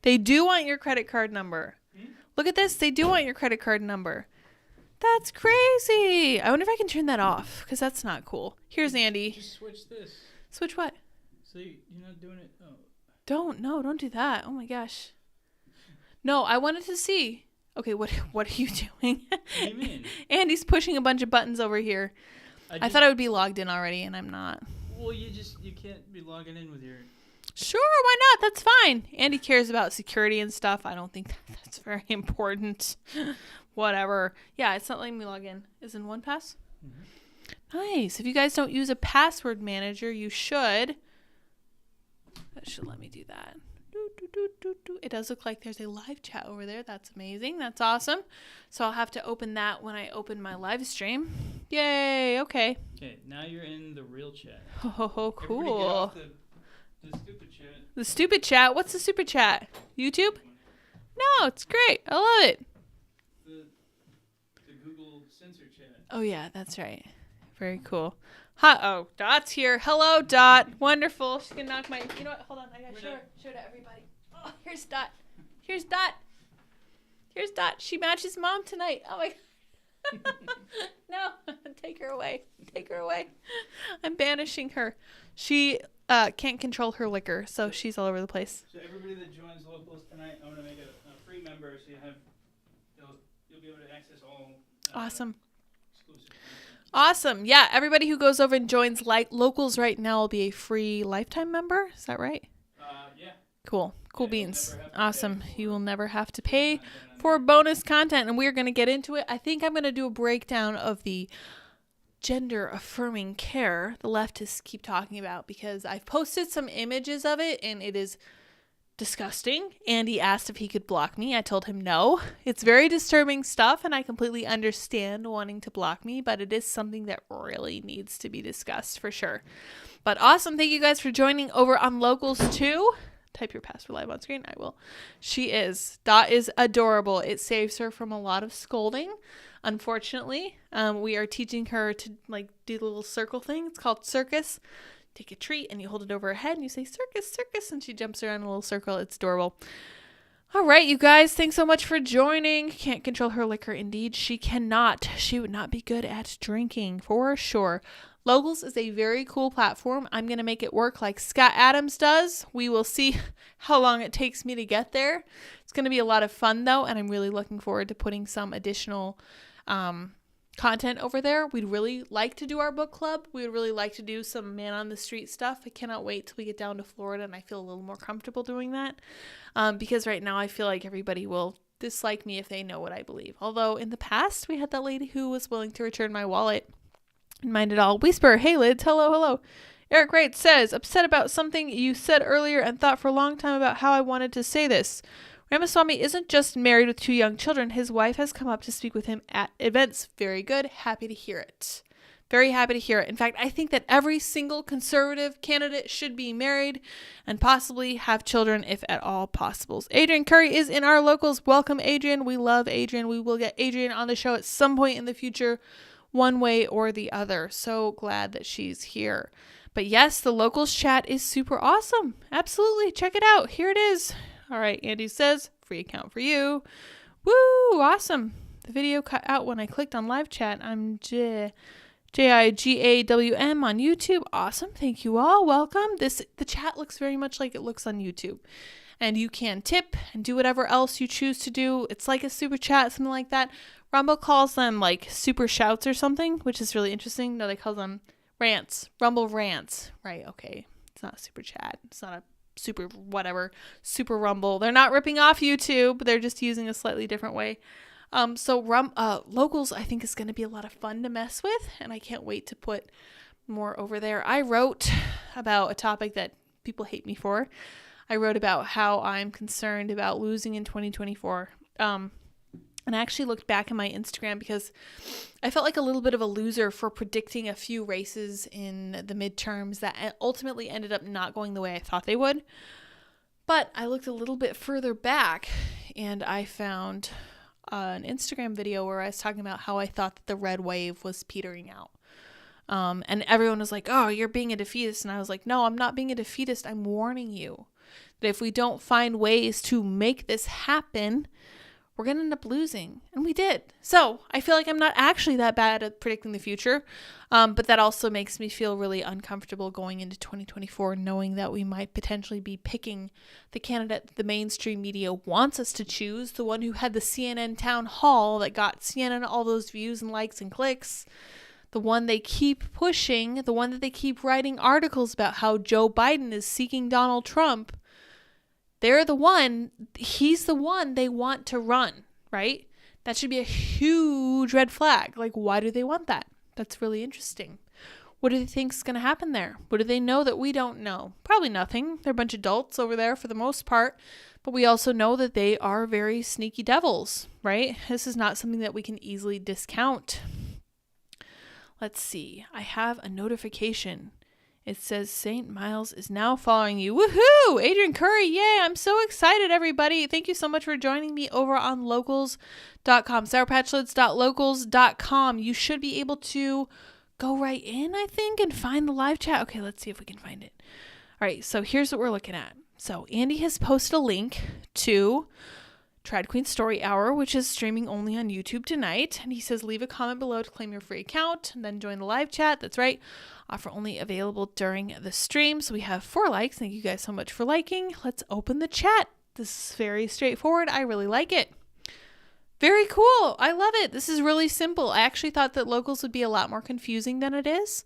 They do want your credit card number. Look at this. They do want your credit card number. That's crazy. I wonder if I can turn that off because that's not cool. Here's Andy. Just switch this. Switch what? So you're not doing it? Oh. Don't do that. Oh my gosh. No, I wanted to see. Okay, what are you doing? What do you mean? Andy's pushing a bunch of buttons over here. I thought I would be logged in already, and I'm not. Well, you can't be logging in with your... Sure, why not? That's fine. Andy cares about security and stuff. I don't think that's very important. Whatever. Yeah, it's not letting me log in. Is in 1Pass? Mm-hmm. Nice. If you guys don't use a password manager, you should. That should let me do that. It does look like there's a live chat over there. That's amazing. That's awesome. So I'll have to open that when I open my live stream. Yay. Okay. Okay, now you're in the real chat. Oh, cool. Everybody get off the stupid chat. The stupid chat? What's the stupid chat? YouTube? No, it's great. I love it. The Google censor chat. Oh, yeah, that's right. Very cool. Oh, Dot's here. Hello, Dot. Wonderful. She's going to knock my... You know what? Hold on. I got to show to everybody. Oh, here's Dot. Here's Dot. Here's Dot. She matches Mom tonight. Oh, my God. No. Take her away. Take her away. I'm banishing her. She can't control her liquor, so she's all over the place. So everybody that joins Locals tonight, I'm going to make a free member so you'll be able to access all... Awesome. Exclusive. Awesome. Yeah, everybody who goes over and joins Locals right now will be a free lifetime member. Is that right? Yeah. Cool Yeah, beans. you'll never have to Awesome. pay You will never have to for pay content on for there. bonus content, and we're going to get into it. I think I'm going to do a breakdown of the gender affirming care the leftists keep talking about, because I've posted some images of it and it is disgusting. Andy asked if he could block me. I told him no. It's very disturbing stuff, and I completely understand wanting to block me, but it is something that really needs to be discussed for sure. But awesome. Thank you guys for joining over on Locals 2. Type your password live on screen. I will. She is. Dot is adorable. It saves her from a lot of scolding. Unfortunately, we are teaching her to like do the little circle thing. It's called circus. Take a treat and you hold it over her head and you say circus, circus, and she jumps around in a little circle. It's adorable. All right, you guys, thanks so much for joining. Can't control her liquor. Indeed, she cannot. She would not be good at drinking for sure. Locals is a very cool platform. I'm going to make it work like Scott Adams does. We will see how long it takes me to get there. It's going to be a lot of fun, though, and I'm really looking forward to putting some additional content over there. We'd really like to do our book club. We would really like to do some man on the street stuff. I cannot wait till we get down to Florida and I feel a little more comfortable doing that. Because right now I feel like everybody will dislike me if they know what I believe. Although in the past we had that lady who was willing to return my wallet. Mind it all. Whisper, hey Lids, hello. Eric Wright says, upset about something you said earlier and thought for a long time about how I wanted to say this. Ramaswamy isn't just married with 2 young children. His wife has come up to speak with him at events. Very good. Happy to hear it. Very happy to hear it. In fact, I think that every single conservative candidate should be married and possibly have children if at all possible. Adrian Curry is in our Locals. Welcome, Adrian. We love Adrian. We will get Adrian on the show at some point in the future, one way or the other. So glad that she's here. But yes, the Locals chat is super awesome. Absolutely. Check it out. Here it is. All right, Andy says, free account for you. Woo, awesome. The video cut out when I clicked on live chat. I'm JIGAWM on YouTube. Awesome. Thank you all. Welcome. The chat looks very much like it looks on YouTube. And you can tip and do whatever else you choose to do. It's like a super chat, something like that. Rumble calls them like super shouts or something, which is really interesting. No, they call them rants. Rumble rants. Right, okay. It's not a super chat. It's not a super whatever, super Rumble. They're not ripping off YouTube. They're just using a slightly different way. Locals I think is going to be a lot of fun to mess with, and I can't wait to put more over there. I wrote about a topic that people hate me for. I wrote about how I'm concerned about losing in 2024. And I actually looked back at my Instagram because I felt like a little bit of a loser for predicting a few races in the midterms that ultimately ended up not going the way I thought they would. But I looked a little bit further back and I found an Instagram video where I was talking about how I thought that the red wave was petering out. And everyone was like, oh, you're being a defeatist. And I was like, no, I'm not being a defeatist. I'm warning you that if we don't find ways to make this happen, we're going to end up losing. And we did. So I feel like I'm not actually that bad at predicting the future. But that also makes me feel really uncomfortable going into 2024, knowing that we might potentially be picking the candidate the mainstream media wants us to choose, the one who had the CNN town hall that got CNN all those views and likes and clicks, the one they keep pushing, the one that they keep writing articles about how Joe Biden is seeking Donald Trump. They're the one, he's the one they want to run, right? That should be a huge red flag. Like, why do they want that? That's really interesting. What do they think is going to happen there? What do they know that we don't know? Probably nothing. They're a bunch of adults over there for the most part. But we also know that they are very sneaky devils, right? This is not something that we can easily discount. Let's see. I have a notification. It says St. Miles is now following you. Woohoo! Adrian Curry. Yay. I'm so excited, everybody. Thank you so much for joining me over on locals.com. SourPatchLyds.locals.com. You should be able to go right in, I think, and find the live chat. Okay, let's see if we can find it. All right, so here's what we're looking at. So Andy has posted a link to Trad Queen Story Hour, which is streaming only on YouTube tonight. And he says, leave a comment below to claim your free account and then join the live chat. That's right. Offer only available during the stream. So we have 4 likes. Thank you guys so much for liking. Let's open the chat. This is very straightforward. I really like it. Very cool. I love it. This is really simple. I actually thought that locals would be a lot more confusing than it is.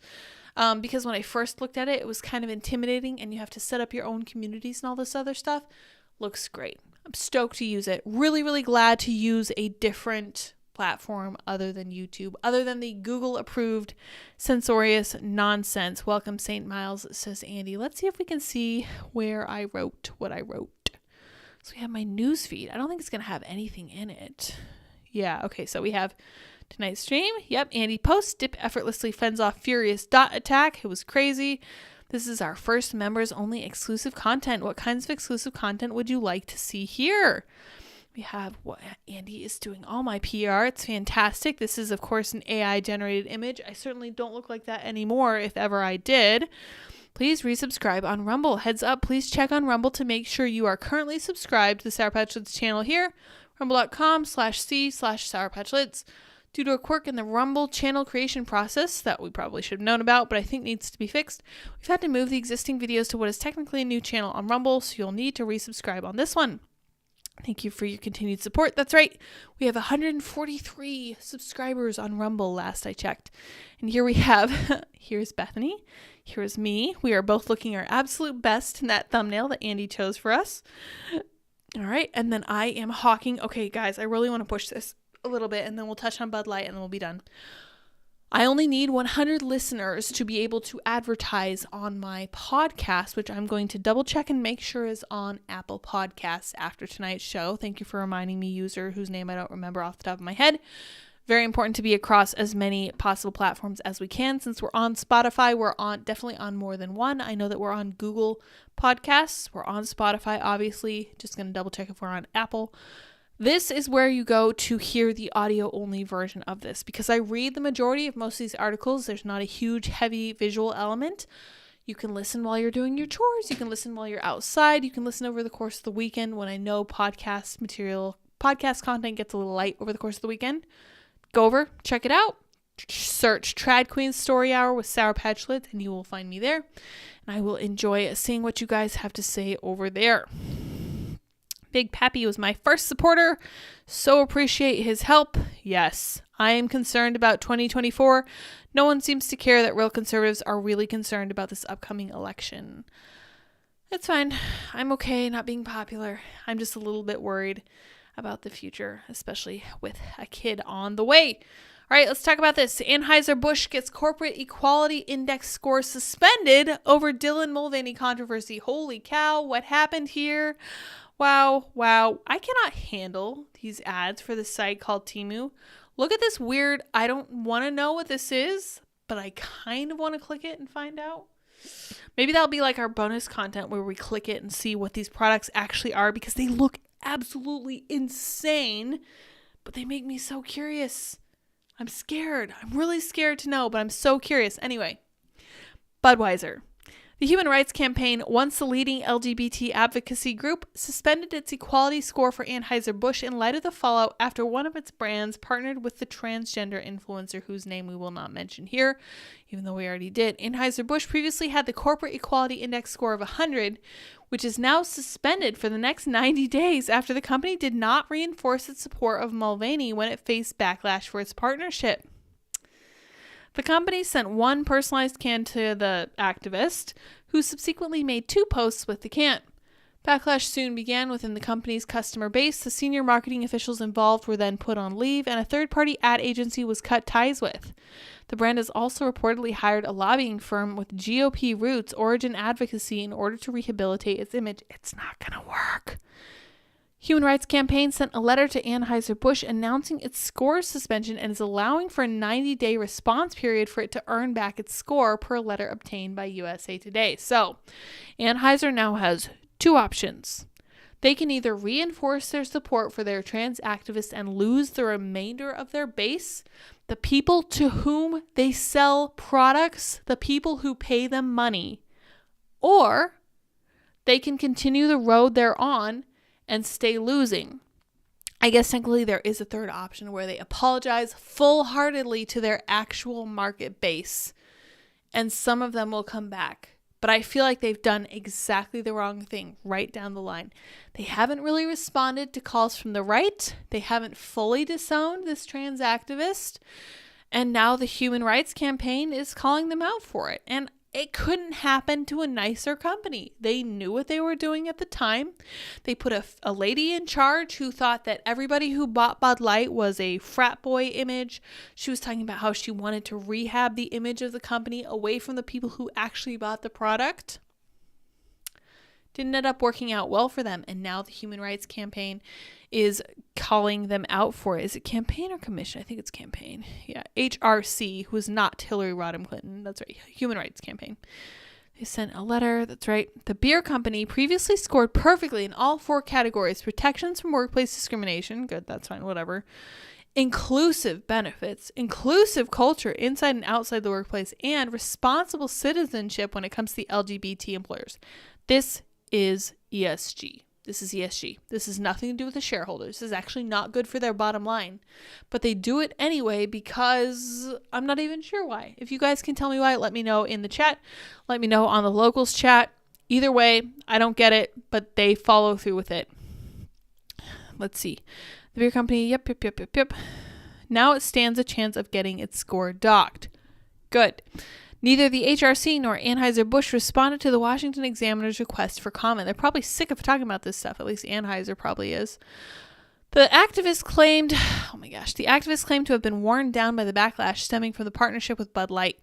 because when I first looked at it, it was kind of intimidating and you have to set up your own communities and all this other stuff. Looks great. I'm stoked to use it. Really, really glad to use a different platform other than YouTube, other than the Google approved censorious nonsense. Welcome, St. Miles, says Andy. Let's see if we can see where I wrote what I wrote. So we have my news feed. I don't think it's going to have anything in it. Yeah, okay, so we have tonight's stream. Yep, Andy posts, Dip effortlessly fends off furious dot attack. It was crazy. This is our first members only exclusive content. What kinds of exclusive content would you like to see here? We have what Andy is doing all my PR. It's fantastic. This is, of course, an AI generated image. I certainly don't look like that anymore if ever I did. Please resubscribe on Rumble. Heads up, please check on Rumble to make sure you are currently subscribed to the SourPatchLyds channel here. Rumble.com/c/SourPatchLyds. Due to a quirk in the Rumble channel creation process that we probably should have known about, but I think needs to be fixed, we've had to move the existing videos to what is technically a new channel on Rumble, so you'll need to resubscribe on this one. Thank you for your continued support. That's right. We have 143 subscribers on Rumble last I checked. And here we have, here's Bethany, here's me. We are both looking our absolute best in that thumbnail that Andy chose for us. All right. And then I am hawking. Okay, guys, I really want to push this a little bit and then we'll touch on Bud Light and then we'll be done. I only need 100 listeners to be able to advertise on my podcast, which I'm going to double check and make sure is on Apple Podcasts after tonight's show. Thank you for reminding me, user whose name I don't remember off the top of my head. Very important to be across as many possible platforms as we can. Since we're on Spotify, we're definitely on more than one. I know that we're on Google Podcasts. We're on Spotify, obviously. Just going to double check if we're on Apple. This is where you go to hear the audio-only version of this. Because I read the majority of most of these articles, there's not a huge, heavy visual element. You can listen while you're doing your chores. You can listen while you're outside. You can listen over the course of the weekend when I know podcast content gets a little light over the course of the weekend. Go over, check it out. Search Trad Queen Story Hour with SourPatchLyds and you will find me there. And I will enjoy seeing what you guys have to say over there. Big Pappy was my first supporter. So appreciate his help. Yes, I am concerned about 2024. No one seems to care that real conservatives are really concerned about this upcoming election. It's fine. I'm okay not being popular. I'm just a little bit worried about the future, especially with a kid on the way. All right, let's talk about this. Anheuser-Busch gets corporate equality index score suspended over Dylan Mulvaney controversy. Holy cow, what happened here? Wow. I cannot handle these ads for this site called Temu. Look at this weird, I don't want to know what this is, but I kind of want to click it and find out. Maybe that'll be like our bonus content where we click it and see what these products actually are because they look absolutely insane, but they make me so curious. I'm scared. I'm really scared to know, but I'm so curious. Anyway, Budweiser. The Human Rights Campaign, once the leading LGBT advocacy group, suspended its equality score for Anheuser-Busch in light of the fallout after one of its brands partnered with the transgender influencer whose name we will not mention here, even though we already did. Anheuser-Busch previously had the corporate equality index score of 100, which is now suspended for the next 90 days after the company did not reinforce its support of Mulvaney when it faced backlash for its partnership. The company sent one personalized can to the activist, who subsequently made 2 posts with the can. Backlash soon began within the company's customer base. The senior marketing officials involved were then put on leave, and a third-party ad agency was cut ties with. The brand has also reportedly hired a lobbying firm with GOP roots, Origin Advocacy, in order to rehabilitate its image. It's not going to work. Human Rights Campaign sent a letter to Anheuser-Busch announcing its score suspension and is allowing for a 90-day response period for it to earn back its score per letter obtained by USA Today. So, Anheuser now has 2 options. They can either reinforce their support for their trans activists and lose the remainder of their base, the people to whom they sell products, the people who pay them money, or they can continue the road they're on and stay losing. I guess technically there is a third option where they apologize full-heartedly to their actual market base, and some of them will come back. But I feel like they've done exactly the wrong thing right down the line. They haven't really responded to calls from the right. They haven't fully disowned this trans activist. And now the Human Rights Campaign is calling them out for it. And it couldn't happen to a nicer company. They knew what they were doing at the time. They put a lady in charge who thought that everybody who bought Bud Light was a frat boy image. She was talking about how she wanted to rehab the image of the company away from the people who actually bought the product. Didn't end up working out well for them. And now the Human Rights Campaign is calling them out for it. Is it campaign or commission? I think it's campaign. Yeah. HRC, who is not Hillary Rodham Clinton. That's right. Human Rights Campaign. They sent a letter. That's right. The beer company previously scored perfectly in all 4 categories: protections from workplace discrimination. Good. That's fine. Whatever. Inclusive benefits, inclusive culture inside and outside the workplace, and responsible citizenship when it comes to the LGBT employers. This is ESG. This is ESG. This has nothing to do with the shareholders. This is actually not good for their bottom line. But they do it anyway because I'm not even sure why. If you guys can tell me why, let me know in the chat. Let me know on the locals chat. Either way, I don't get it, but they follow through with it. Let's see. The beer company, yep. Now it stands a chance of getting its score docked. Good. Neither the HRC nor Anheuser-Busch responded to the Washington Examiner's request for comment. They're probably sick of talking about this stuff. At least Anheuser probably is. The activist claimed to have been worn down by the backlash stemming from the partnership with Bud Light.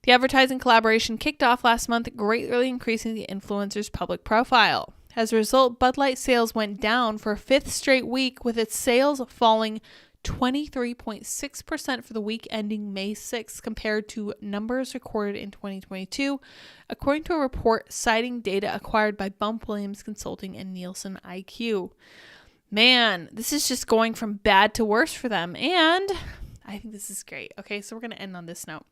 The advertising collaboration kicked off last month, greatly increasing the influencer's public profile. As a result, Bud Light sales went down for a 5th straight week, with its sales falling 23.6% for the week ending May 6th compared to numbers recorded in 2022, according to a report citing data acquired by Bump Williams Consulting and Nielsen IQ. Man, this is just going from bad to worse for them, and I think this is great. Okay, so we're going to end on this note.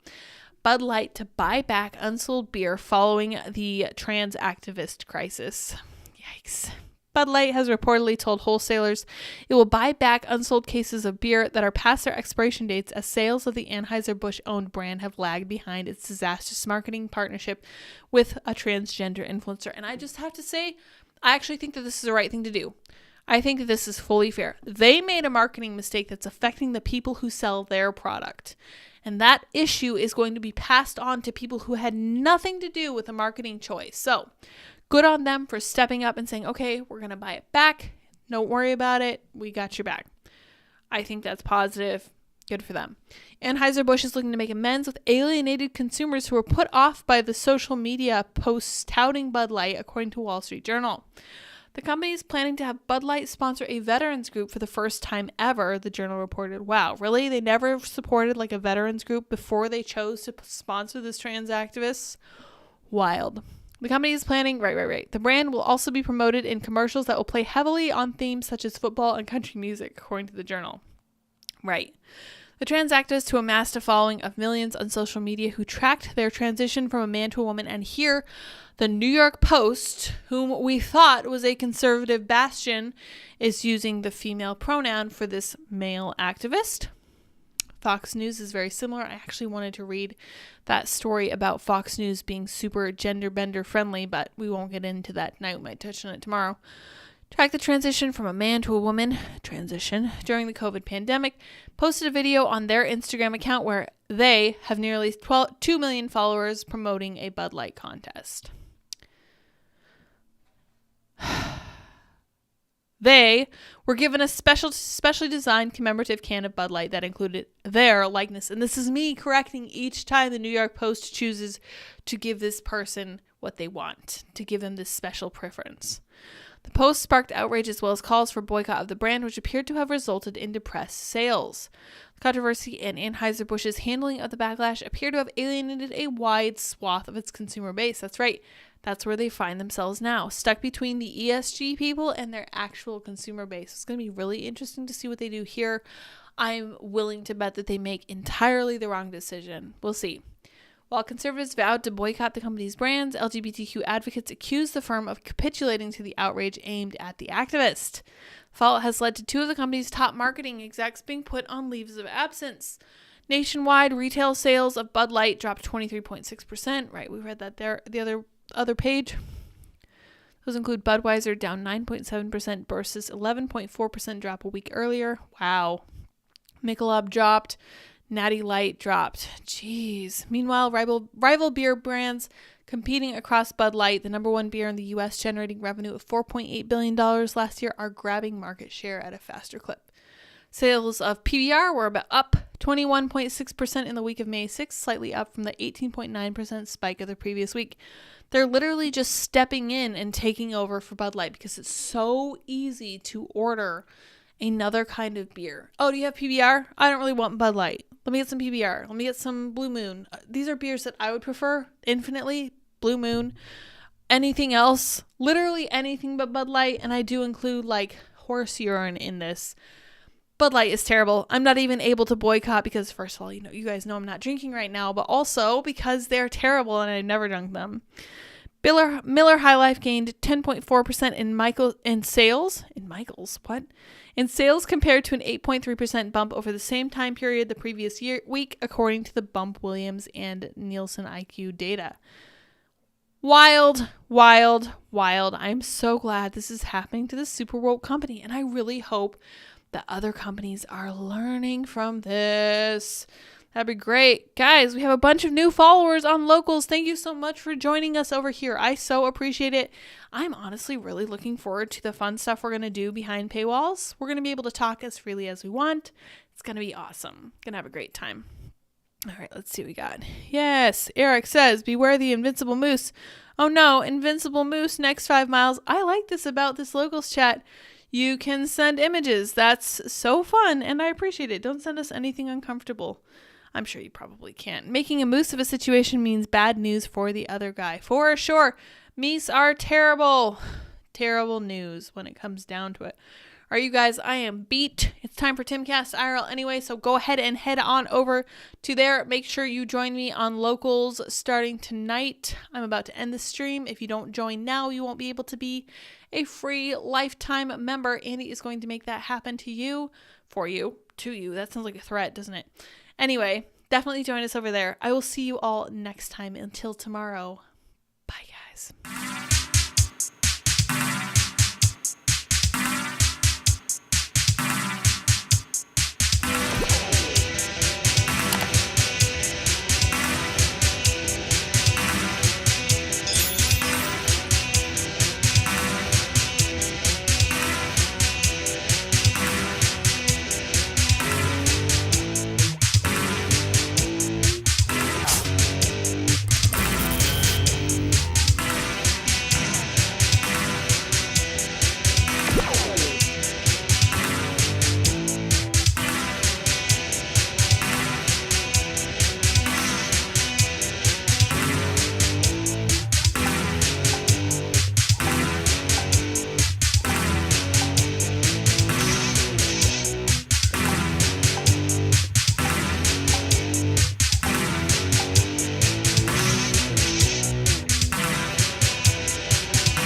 Bud Light to buy back unsold beer following the trans activist crisis. Yikes. Bud Light has reportedly told wholesalers it will buy back unsold cases of beer that are past their expiration dates, as sales of the Anheuser-Busch owned brand have lagged behind its disastrous marketing partnership with a transgender influencer. And I just have to say, I actually think that this is the right thing to do. I think that this is fully fair. They made a marketing mistake that's affecting the people who sell their product. And that issue is going to be passed on to people who had nothing to do with the marketing choice. So, good on them for stepping up and saying, okay, we're going to buy it back. Don't worry about it. We got your back. I think that's positive. Good for them. Anheuser-Busch is looking to make amends with alienated consumers who were put off by the social media posts touting Bud Light, according to Wall Street Journal. The company is planning to have Bud Light sponsor a veterans group for the first time ever, the Journal reported. Wow, really? They never supported like a veterans group before they chose to sponsor this trans activist? Wild. The company is planning, right. The brand will also be promoted in commercials that will play heavily on themes such as football and country music, according to the Journal. Right. The trans activist, who amassed a following of millions on social media, who tracked their transition from a man to a woman, and here, the New York Post, whom we thought was a conservative bastion, is using the female pronoun for this male activist. Fox News is very similar. I actually wanted to read that story about Fox News being super gender bender friendly, but we won't get into that tonight. We might touch on it tomorrow. Track the transition from a man to a woman transition during the COVID pandemic. Posted a video on their Instagram account where they have nearly 2 million followers promoting a Bud Light contest. They were given a specially designed commemorative can of Bud Light that included their likeness. And this is me correcting each time the New York Post chooses to give this person what they want, to give them this special preference. The post sparked outrage as well as calls for boycott of the brand, which appeared to have resulted in depressed sales. The controversy and Anheuser-Busch's handling of the backlash appear to have alienated a wide swath of its consumer base. That's right. That's where they find themselves now, stuck between the ESG people and their actual consumer base. It's going to be really interesting to see what they do here. I'm willing to bet that they make entirely the wrong decision. We'll see. While conservatives vowed to boycott the company's brands, LGBTQ advocates accused the firm of capitulating to the outrage aimed at the activist. Fault has led to 2 of the company's top marketing execs being put on leaves of absence. Nationwide retail sales of Bud Light dropped 23.6%. Right, we read that there. The other page. Those include Budweiser down 9.7% versus 11.4% drop a week earlier. Wow. Michelob dropped Natty Light dropped. Jeez. Meanwhile, rival beer brands competing across Bud Light, the number one beer in the U.S., generating revenue of $4.8 billion last year, are grabbing market share at a faster clip. Sales of PBR were about up 21.6% in the week of May 6th, slightly up from the 18.9% spike of the previous week. They're literally just stepping in and taking over for Bud Light because it's so easy to order another kind of beer. Oh, do you have PBR? I don't really want Bud Light. Let me get some PBR. Let me get some Blue Moon. These are beers that I would prefer infinitely. Blue Moon. Anything else? Literally anything but Bud Light. And I do include like horse urine in this. Bud Light is terrible. I'm not even able to boycott because, first of all, you guys know I'm not drinking right now, but also because they're terrible and I've never drunk them. Miller High Life gained 10.4% in sales. In sales compared to an 8.3% bump over the same time period the previous week, according to the Bump Williams and Nielsen IQ data. Wild. I'm so glad this is happening to this super woke company, and I really hope that other companies are learning from this. That'd be great. Guys, we have a bunch of new followers on Locals. Thank you so much for joining us over here. I so appreciate it. I'm honestly really looking forward to the fun stuff we're going to do behind paywalls. We're going to be able to talk as freely as we want. It's going to be awesome. Going to have a great time. All right, let's see what we got. Yes, Eric says, beware the invincible moose. Oh no, invincible moose next 5 miles. I like this about this Locals chat. You can send images. That's so fun, and I appreciate it. Don't send us anything uncomfortable. I'm sure you probably can't. Making a moose of a situation means bad news for the other guy. For sure. Meese are terrible. Terrible news when it comes down to it. All right, you guys, I am beat. It's time for Timcast IRL anyway, so go ahead and head on over to there. Make sure you join me on Locals starting tonight. I'm about to end the stream. If you don't join now, you won't be able to be a free lifetime member. Andy is going to make that happen to you, to you. That sounds like a threat, doesn't it? Anyway, definitely join us over there. I will see you all next time. Until tomorrow. Bye, guys.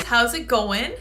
How's it going?